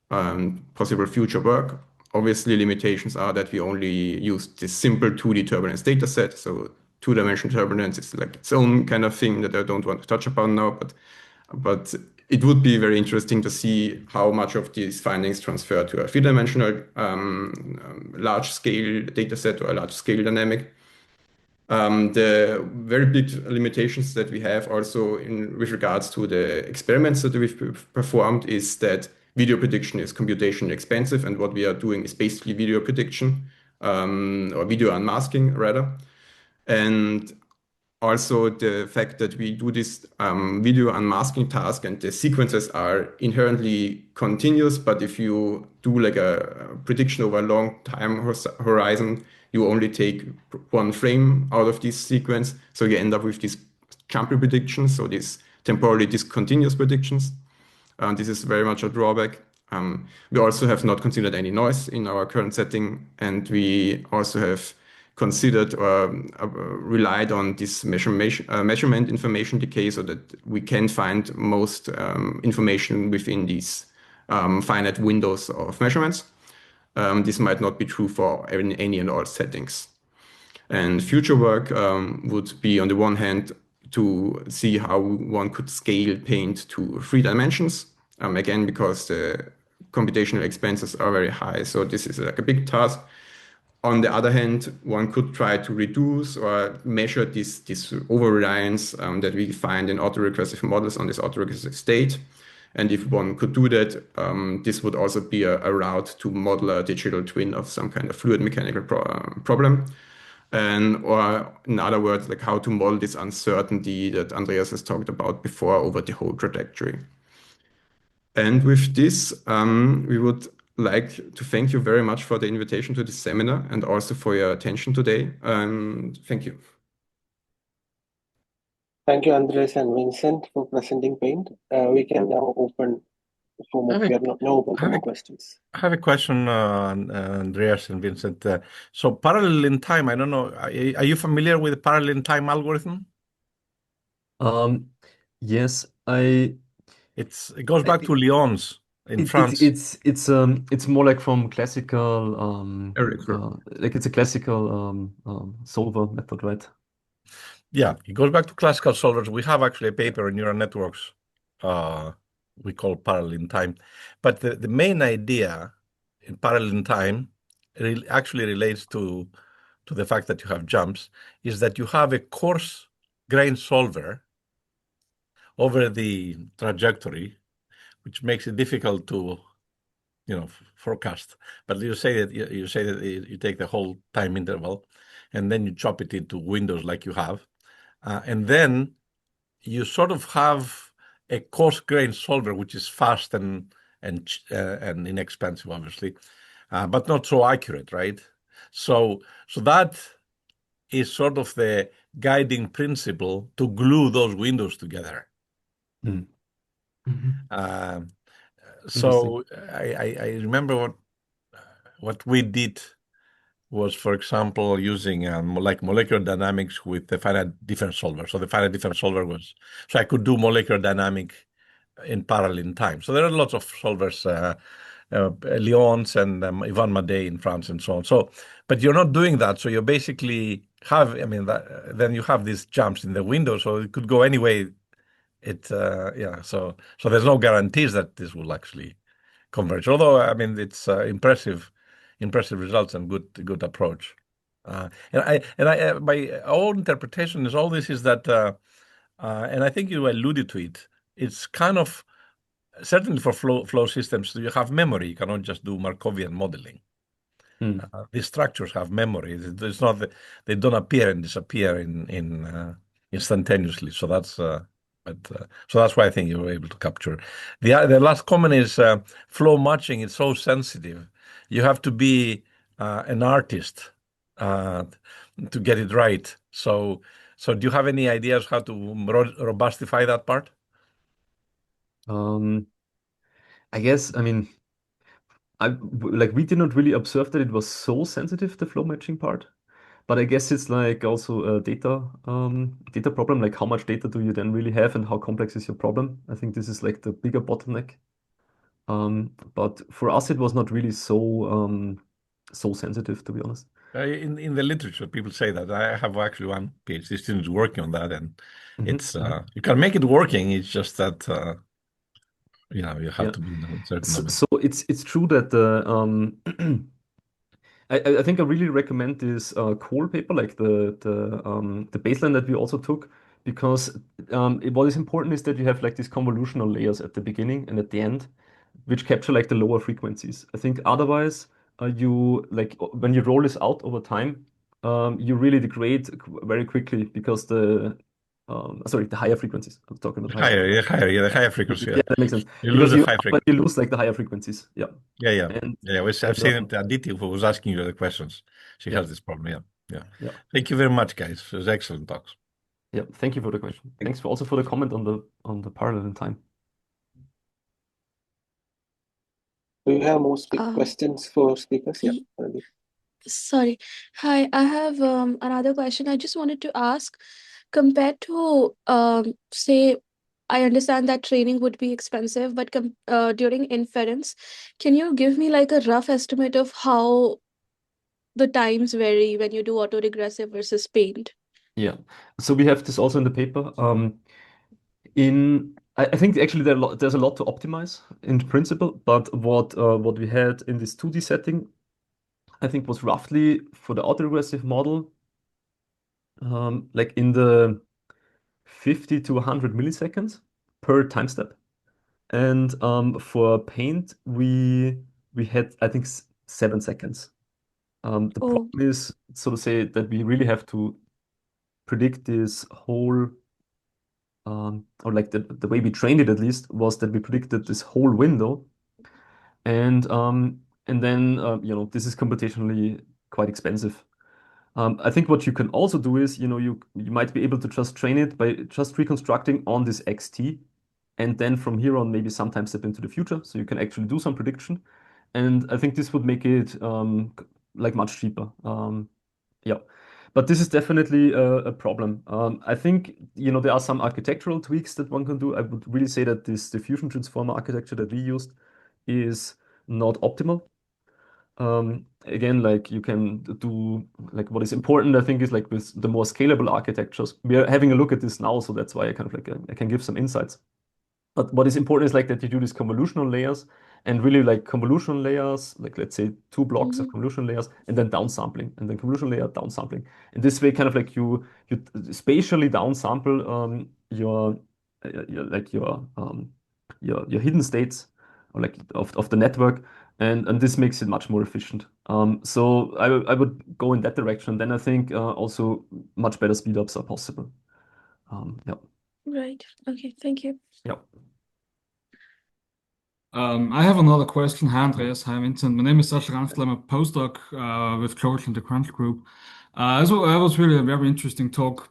possible future work. Obviously, limitations are that we only use this simple 2D turbulence data set. So two-dimensional turbulence is like its own kind of thing that I don't want to touch upon now, but it would be very interesting to see how much of these findings transfer to a three-dimensional large-scale data set or a large-scale dynamic. The very big limitations that we have also with regards to the experiments that we've performed is that video prediction is computationally expensive, and what we are doing is basically video prediction, or video unmasking rather. And also the fact that we do this video unmasking task and the sequences are inherently continuous, but if you do like a prediction over a long time horizon, you only take one frame out of this sequence. So you end up with these jumpy predictions, so these temporally discontinuous predictions. This is very much a drawback. We also have not considered any noise in our current setting, and we also have considered or relied on this measurement information decay so that we can find most information within these finite windows of measurements. This might not be true for any and all settings. And future work would be, on the one hand, to see how one could scale paint to 3 dimensions. Again, because the computational expenses are very high, so this is like a big task. On the other hand, one could try to reduce or measure this over-reliance that we find in autoregressive models on this autoregressive state. And if one could do that, this would also be a route to model a digital twin of some kind of fluid mechanical problem. Or in other words, like how to model this uncertainty that Andreas has talked about before over the whole trajectory. And with this, we would like to thank you very much for the invitation to this seminar and also for your attention today. Thank you. Thank you, Andreas and Vincent, for presenting paint. We can now open for more, we are now open for more questions. I have a question, Andreas and Vincent. So parallel in time, I don't know, are you familiar with the parallel in time algorithm? Yes, it goes back to Lyon's in France. It's more like from classical like it's a classical solver method, right? Yeah, it goes back to classical solvers. We have actually a paper in neural networks we call parallel in time. But the main idea in parallel in time actually relates to the fact that you have jumps, is that you have a coarse grain solver over the trajectory, which makes it difficult to forecast. But you say that you take the whole time interval and then you chop it into windows like you have. And then you sort of have a coarse grain solver, which is fast and inexpensive, obviously, but not so accurate, right? So that is sort of the guiding principle to glue those windows together. Mm. So I remember what we did was, for example, using like molecular dynamics with the finite difference solver. So the finite difference solver was, so I could do molecular dynamic in parallel in time. So there are lots of solvers, Lyon's and Ivan Madej in France and so on. So, but you're not doing that. So you basically have, then you have these jumps in the window. So it could go any way. So there's no guarantees that this will actually converge. Although, it's impressive results and good approach. My own interpretation is all this is that, and I think you alluded to it. It's kind of certainly for flow systems. You have memory. You cannot just do Markovian modeling. These structures have memory. It's not they don't appear and disappear in instantaneously. So that's. So that's why I think you were able to capture. The last comment is flow matching. It's so sensitive. You have to be an artist to get it right. So do you have any ideas how to robustify that part? I guess, I mean, like we did not really observe that it was so sensitive, the flow matching part. But I guess it's like also a data problem, like how much data do you then really have and how complex is your problem? I think this is like the bigger bottleneck. But for us, it was not really so sensitive, to be honest. In the literature, people say that. I have actually one PhD student working on that, and it's you can make it working. It's just that you have to be in a certain level. So it's true that the I think I really recommend this core paper, like the baseline that we also took, because what is important is that you have like these convolutional layers at the beginning and at the end, which capture like the lower frequencies. I think otherwise, you like when you roll this out over time, you really degrade very quickly because the higher frequencies. I'm talking about the higher frequency. Yeah, that makes sense. You Because lose the high frequency. you lose like the higher frequencies. Yeah. I've seen it. Aditi, who was asking you the questions, she has this problem. Yeah. Thank you very much, guys. It was excellent talks. Yeah, thank you for the question. Thanks also for the comment on the parallel in time. Do you have more questions for speakers? Yeah. Sorry. Hi, I have another question. I just wanted to ask, compared to say, I understand that training would be expensive, but during inference, can you give me like a rough estimate of how the times vary when you do autoregressive versus paint? Yeah. So we have this also in the paper. I think actually there's a lot to optimize in principle, but what we had in this 2D setting, I think was roughly for the autoregressive model, like in the 50 to 100 milliseconds per time step. And for paint, we had, I think, 7 seconds. The problem is, so to say, that we really have to predict this whole, or like the way we trained it at least was that we predicted this whole window, and then this is computationally quite expensive. I think what you can also do is, you might be able to just train it by just reconstructing on this XT, and then from here on maybe sometimes step into the future, so you can actually do some prediction. And I think this would make it like much cheaper. Yeah, but this is definitely a problem. I think there are some architectural tweaks that one can do. I would really say that this diffusion transformer architecture that we used is not optimal. Again, like you can do like what is important, I think, is like with the more scalable architectures. We are having a look at this now, so that's why I kind of like I can give some insights. But what is important is like that you do these convolutional layers and really like convolutional layers, like let's say 2 blocks of convolutional layers, and then downsampling, and then convolutional layer downsampling. In this way, kind of like you spatially downsample your hidden states or like of the network, and this makes it much more efficient. So I would go in that direction. Then I think also much better speed ups are possible. Yeah. Right. Okay. Thank you. Yeah. I have another question. Hi, Andreas. Hi, Vincent. My name is Sasha Ranfl. I'm a postdoc with George in the Crunch Group. That was really a very interesting talk.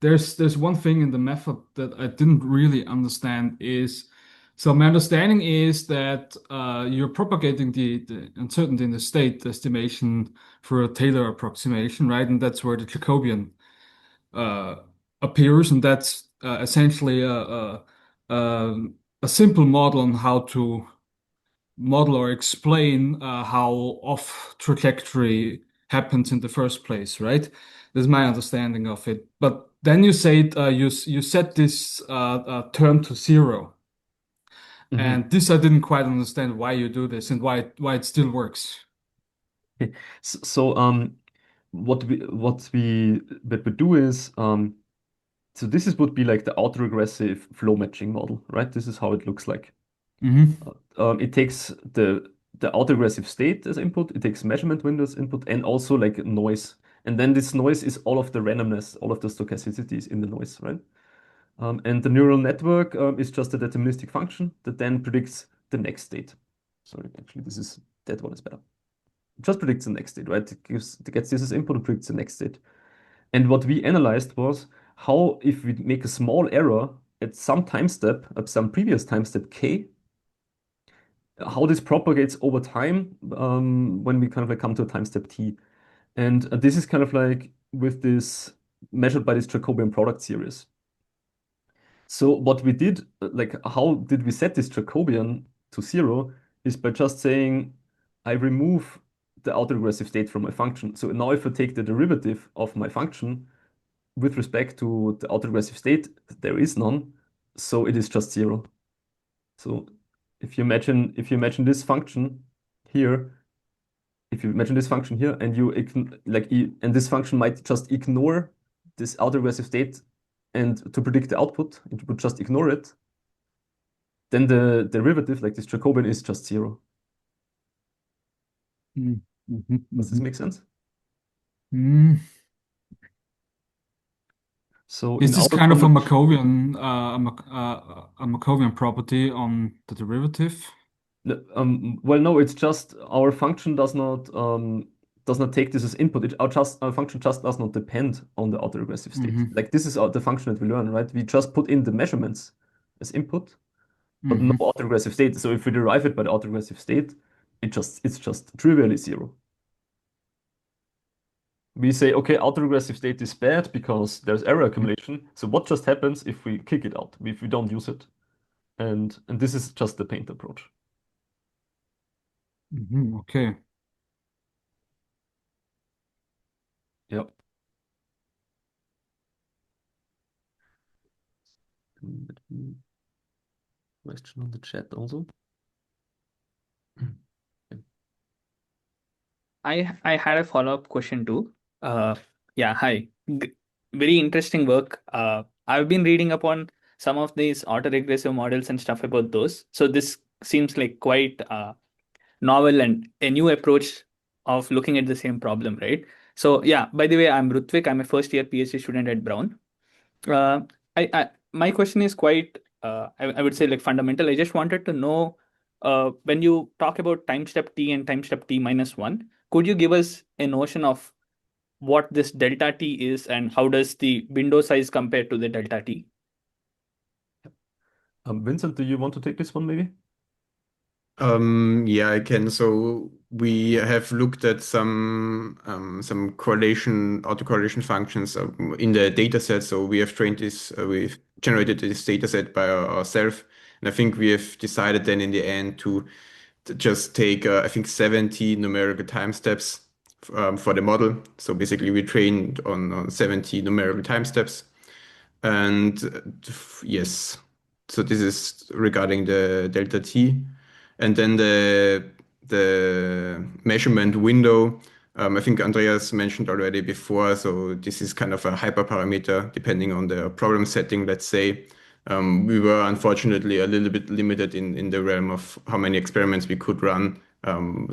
There's one thing in the method that I didn't really understand is, so my understanding is that you're propagating the uncertainty in the state estimation through a Taylor approximation, right? And that's where the Jacobian appears, and that's essentially a simple model on how to model or explain how off trajectory happens in the first place, right? This is my understanding of it. But then you said you set this term to 0. And this I didn't quite understand why you do this and why it still works. Okay. So what we do is so this would be like the autoregressive flow matching model, right? This is how it looks like. It takes the autoregressive state as input, it takes measurement windows input, and also like noise. And then this noise is all of the randomness, all of the stochasticities in the noise, right? And the neural network is just a deterministic function that then predicts the next state. Sorry, actually, that one is better. It just predicts the next state, right? It gets this as input and predicts the next state. And what we analyzed was how, if we make a small error at some time step, at some previous time step k, how this propagates over time when we kind of like come to a time step t. And this is kind of like with this measured by this Jacobian product series. So what we did, like how did we set this Jacobian to 0 is by just saying I remove the autoregressive state from my function. So now if I take the derivative of my function with respect to the autoregressive state, there is none, so it is just 0. So if you imagine this function here, and you and this function might just ignore this autoregressive state, and to predict the output, it would just ignore it, then the derivative, like this Jacobian, is just 0. Does this make sense? So Is in this our kind of a common- Markovian property on the derivative? Well, no, it's just our function does not take this as input. Our function just does not depend on the autoregressive state. Like this is the function that we learn, right? We just put in the measurements as input, but no autoregressive state. So if we derive it by the autoregressive state, it's just trivially 0. We say, okay, autoregressive state is bad because there's error accumulation. So what just happens if we kick it out, if we don't use it? And this is just the paint approach. Okay. Yep. Question on the chat also. I had a follow-up question too. Yeah, hi. Very interesting work. I've been reading upon some of these autoregressive models and stuff about those. So this seems like quite novel and a new approach of looking at the same problem, right? So yeah, by the way, I'm Rutvik. I'm a first year PhD student at Brown. My question is quite, I would say like fundamental. I just wanted to know when you talk about time step t and time step t minus 1, could you give us a notion of what this delta t is and how does the window size compare to the delta t? Vincent, do you want to take this one maybe? Yeah, I can. So we have looked at some autocorrelation functions in the data set. So we have trained this, we've generated this data set by ourselves. And I think we have decided then in the end to just take, I think, 70 numerical time steps for the model. So basically we trained on 70 numerical time steps. And yes, so this is regarding the delta t. And then the measurement window, I think Andreas mentioned already before. So this is kind of a hyperparameter depending on the problem setting, let's say. We were unfortunately a little bit limited in the realm of how many experiments we could run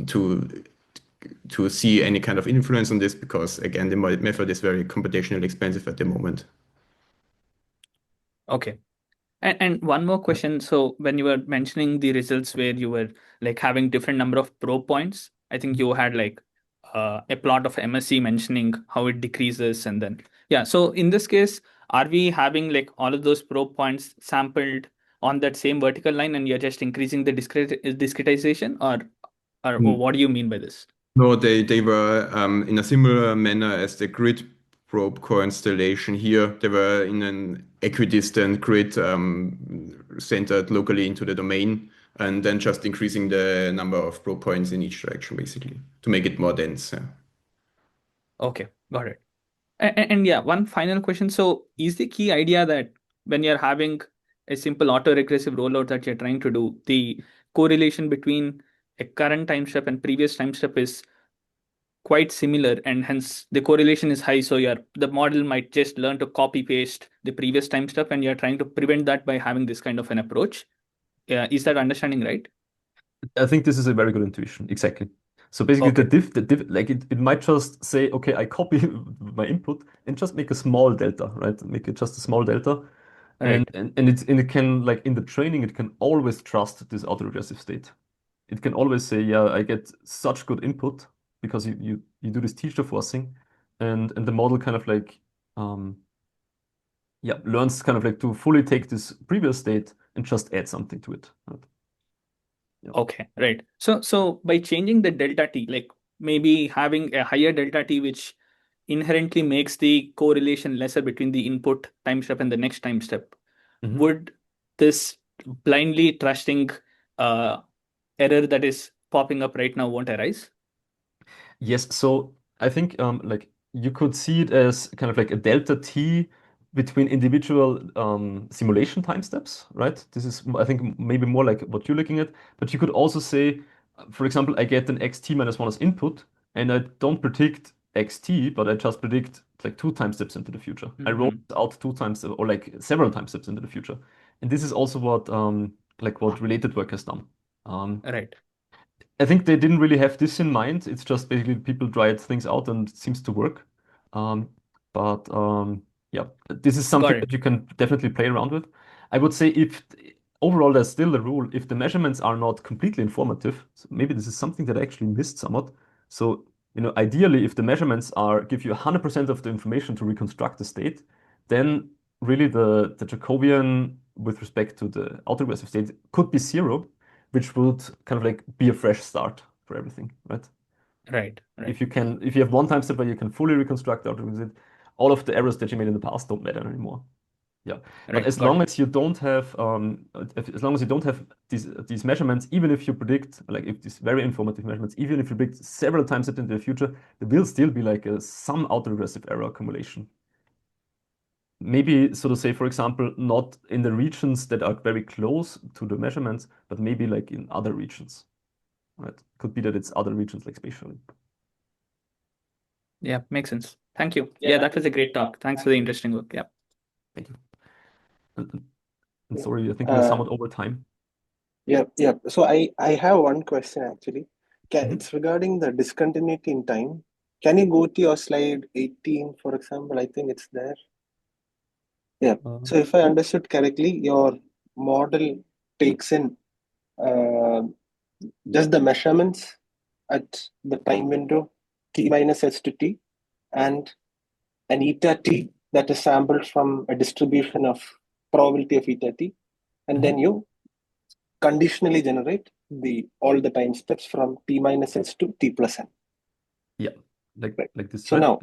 to see any kind of influence on this, because again, the method is very computationally expensive at the moment. Okay. And one more question. So when you were mentioning the results where you were like having different number of probe points, I think you had like a plot of MSE mentioning how it decreases and then, yeah. So in this case, are we having like all of those probe points sampled on that same vertical line and you're just increasing the discretization or what do you mean by this? No, they were in a similar manner as the grid probe constellation here. They were in an equidistant grid centered locally into the domain, and then just increasing the number of probe points in each direction, basically, to make it more dense. Yeah. Okay, got it. And yeah, one final question. So is the key idea that when you're having a simple autoregressive rollout that you're trying to do, the correlation between a current time step and previous time step is quite similar, and hence the correlation is high. So the model might just learn to copy paste the previous time step, and you're trying to prevent that by having this kind of an approach. Is that understanding right? I think this is a very good intuition. Exactly. So basically, Okay. the diff, like it might just say, okay, I copy my input and just make a small delta, right? Make it just a small delta, Right. and it can, like in the training, it can always trust this autoregressive state. It can always say, yeah, I get such good input because you do this teacher forcing, and the model kind of like learns kind of like to fully take this previous state and just add something to it. Right? Okay, right. So by changing the delta t, like maybe having a higher delta t, which inherently makes the correlation lesser between the input time step and the next time step, would this blindly trusting error that is popping up right now won't arise? Yes, so I think like you could see it as kind of like a delta t between individual simulation time steps, right? This is, I think, maybe more like what you're looking at. But you could also say, for example, I get an xt minus 1 as input, and I don't predict xt, but I just predict like 2 time steps into the future. I roll it out 2 times or like several time steps into the future. And this is also what what related work has done. Right. I think they didn't really have this in mind. It's just basically people tried things out and it seems to work. Yeah, this is something that you can definitely play around with. I would say if overall there's still a rule, if the measurements are not completely informative, so maybe this is something that I actually missed somewhat. So, ideally, if the measurements give you 100% of the information to reconstruct the state, then really the Jacobian with respect to the autoregressive state could be 0, which would kind of like be a fresh start for everything, right? Right. If you have one time step where you can fully reconstruct the autoregressive, all of the errors that you made in the past don't matter anymore. Yeah. But as long as you don't have these measurements, even if you predict, like if these very informative measurements, even if you predict several times into the future, there will still be like some autoregressive error accumulation. Maybe, so to say, for example, not in the regions that are very close to the measurements, but maybe like in other regions, right? Could be that it's other regions, like spatially. Yeah, makes sense. Thank you. Yeah, that was a great talk. Thanks for the interesting work. Yeah. Thank you. And sorry, I think we're somewhat over time. Yeah. So I have one question actually. It's regarding the discontinuity in time. Can you go to your slide 18, for example? I think it's there. Yeah. So if I understood correctly, your model takes in just the measurements at the time window t minus h to t and an eta t that is sampled from a distribution of probability of eta t, and then you conditionally generate all the time steps from t minus h to t plus n. Yeah, like this. So now,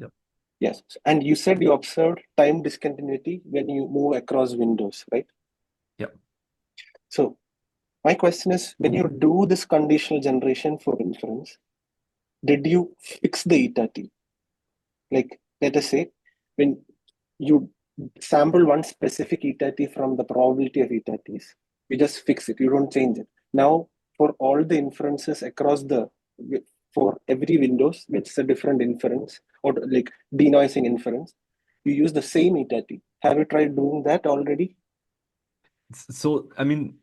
yes, and you said you observed time discontinuity when you move across windows, right? Yeah. So my question is, when you do this conditional generation for inference, did you fix the eta t? Like, let us say, when you sample one specific eta t from the probability of eta t's, you just fix it, you don't change it. Now, for all the inferences for every windows, which is a different inference, or like denoising inference, you use the same eta t. Have you tried doing that already? So, I mean,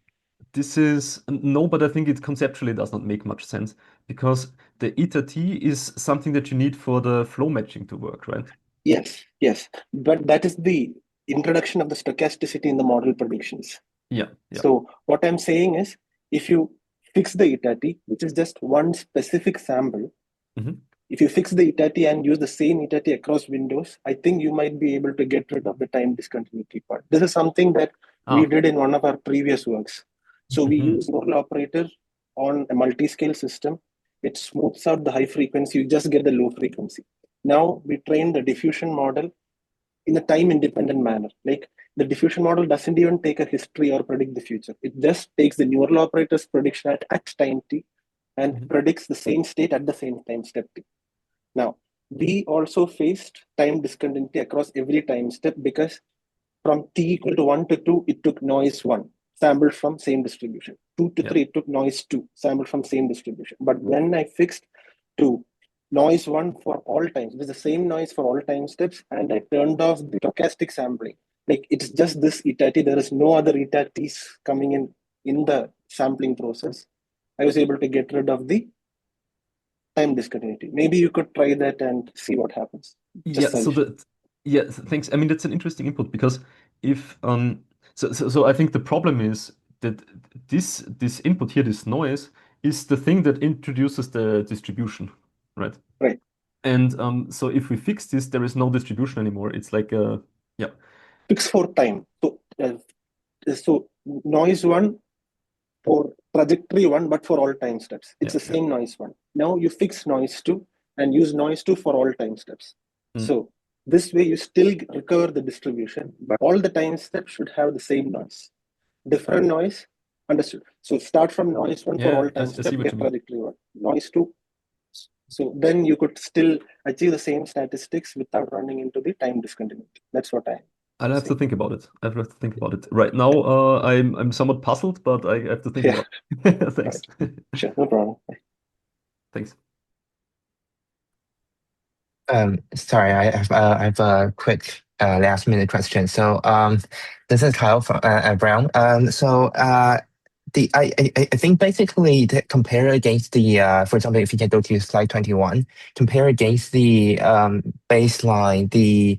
this is no, but I think it conceptually does not make much sense because the eta t is something that you need for the flow matching to work, right? Yes. But that is the introduction of the stochasticity in the model predictions. Yeah. So what I'm saying is, if you fix the eta t, which is just one specific sample, if you fix the eta t and use the same eta t across windows, I think you might be able to get rid of the time discontinuity part. This is something that we did in one of our previous works. So we use Morley operator on a multi-scale system. It smooths out the high frequency, you just get the low frequency. Now we train the diffusion model in a time-independent manner. Like the diffusion model doesn't even take a history or predict the future. It just takes the neural operator's prediction at time t and predicts the same state at the same time step t. Now, we also faced time discontinuity across every time step because from t equal to 1 to 2, it took noise 1, sampled from same distribution. 2 to 3, it took noise 2, sampled from same distribution. But when I fixed to noise 1 for all times, it was the same noise for all time steps, and I turned off the stochastic sampling. Like it's just this eta t, there is no other eta t's coming in the sampling process. I was able to get rid of the time discontinuity. Maybe you could try that and see what happens. Thanks. I mean, that's an interesting input because if so I think the problem is that this input here, this noise, is the thing that introduces the distribution, right? Right. And so if we fix this, there is no distribution anymore. It's like fix for time. So noise 1 for trajectory 1, but for all time steps. It's the same noise 1. Now you fix noise 2 and use noise 2 for all time steps. So this way you still recover the distribution, but all the time steps should have the same noise. Different noise, understood. So start from noise 1 for all time steps, get trajectory 1. Noise 2. So then you could still achieve the same statistics without running into the time discontinuity. That's what I'll have to think about it. I have to think about it. Right now, I'm somewhat puzzled, but I have to think about it. Thanks. Right. Sure, no problem. Thanks. Sorry, I have a quick last minute question. So this is Kyle from Brown. I think basically to compare against the for example, if you can go to slide 21, compare against the baseline, the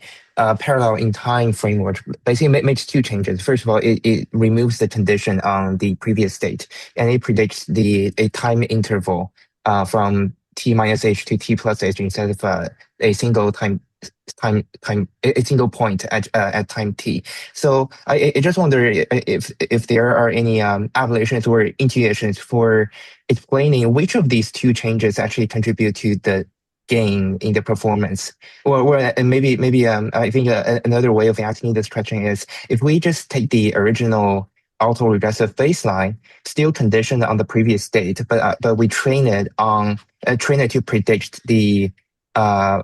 parallel in time framework basically makes two changes. First of all, it removes the condition on the previous state, and it predicts a time interval from t minus h to t plus h instead of a single a single point at time t. So I just wonder if there are any applications or intuitions for explaining which of these two changes actually contribute to the gain in the performance, or maybe I think another way of asking this question is if we just take the original autoregressive baseline, still conditioned on the previous state, but we train it to predict the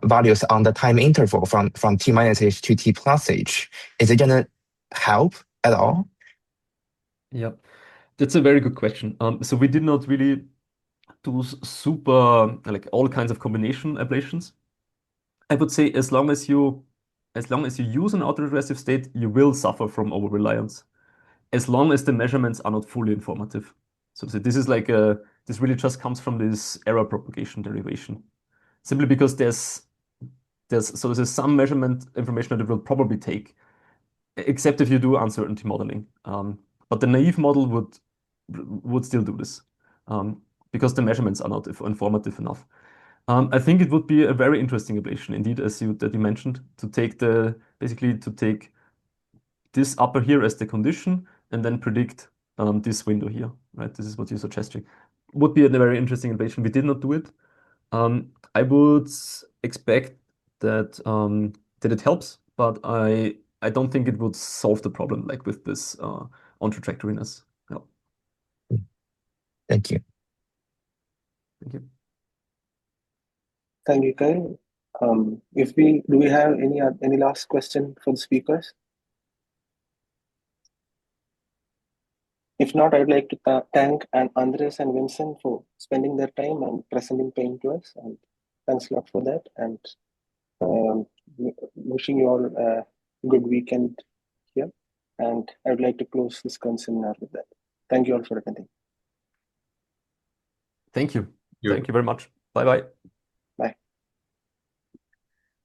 values on the time interval from t minus h to t plus h. Is it gonna help at all? Yeah, that's a very good question. So we did not really do super like all kinds of combination ablations. I would say as long as you use an autoregressive state, you will suffer from over-reliance, as long as the measurements are not fully informative. So this is like this really just comes from this error propagation derivation, simply because there's some measurement information that it will probably take, except if you do uncertainty modeling. But the naive model would still do this because the measurements are not informative enough. I think it would be a very interesting ablation indeed, as you mentioned, to take this upper here as the condition and then predict this window here, right? This is what you're suggesting. Would be a very interesting ablation. We did not do it. I would expect that it helps, but I don't think it would solve the problem like with this on trajectoriness. Yeah. Thank you. Thank you. Thank you, Kyle. Do we have any last question for the speakers? If not, I'd like to thank Andreas and Vincent for spending their time and presenting pain to us. And thanks a lot for that. And wishing you all a good weekend here. And I would like to close this seminar with that. Thank you all for attending. Thank you. Thank you very much. Bye-bye.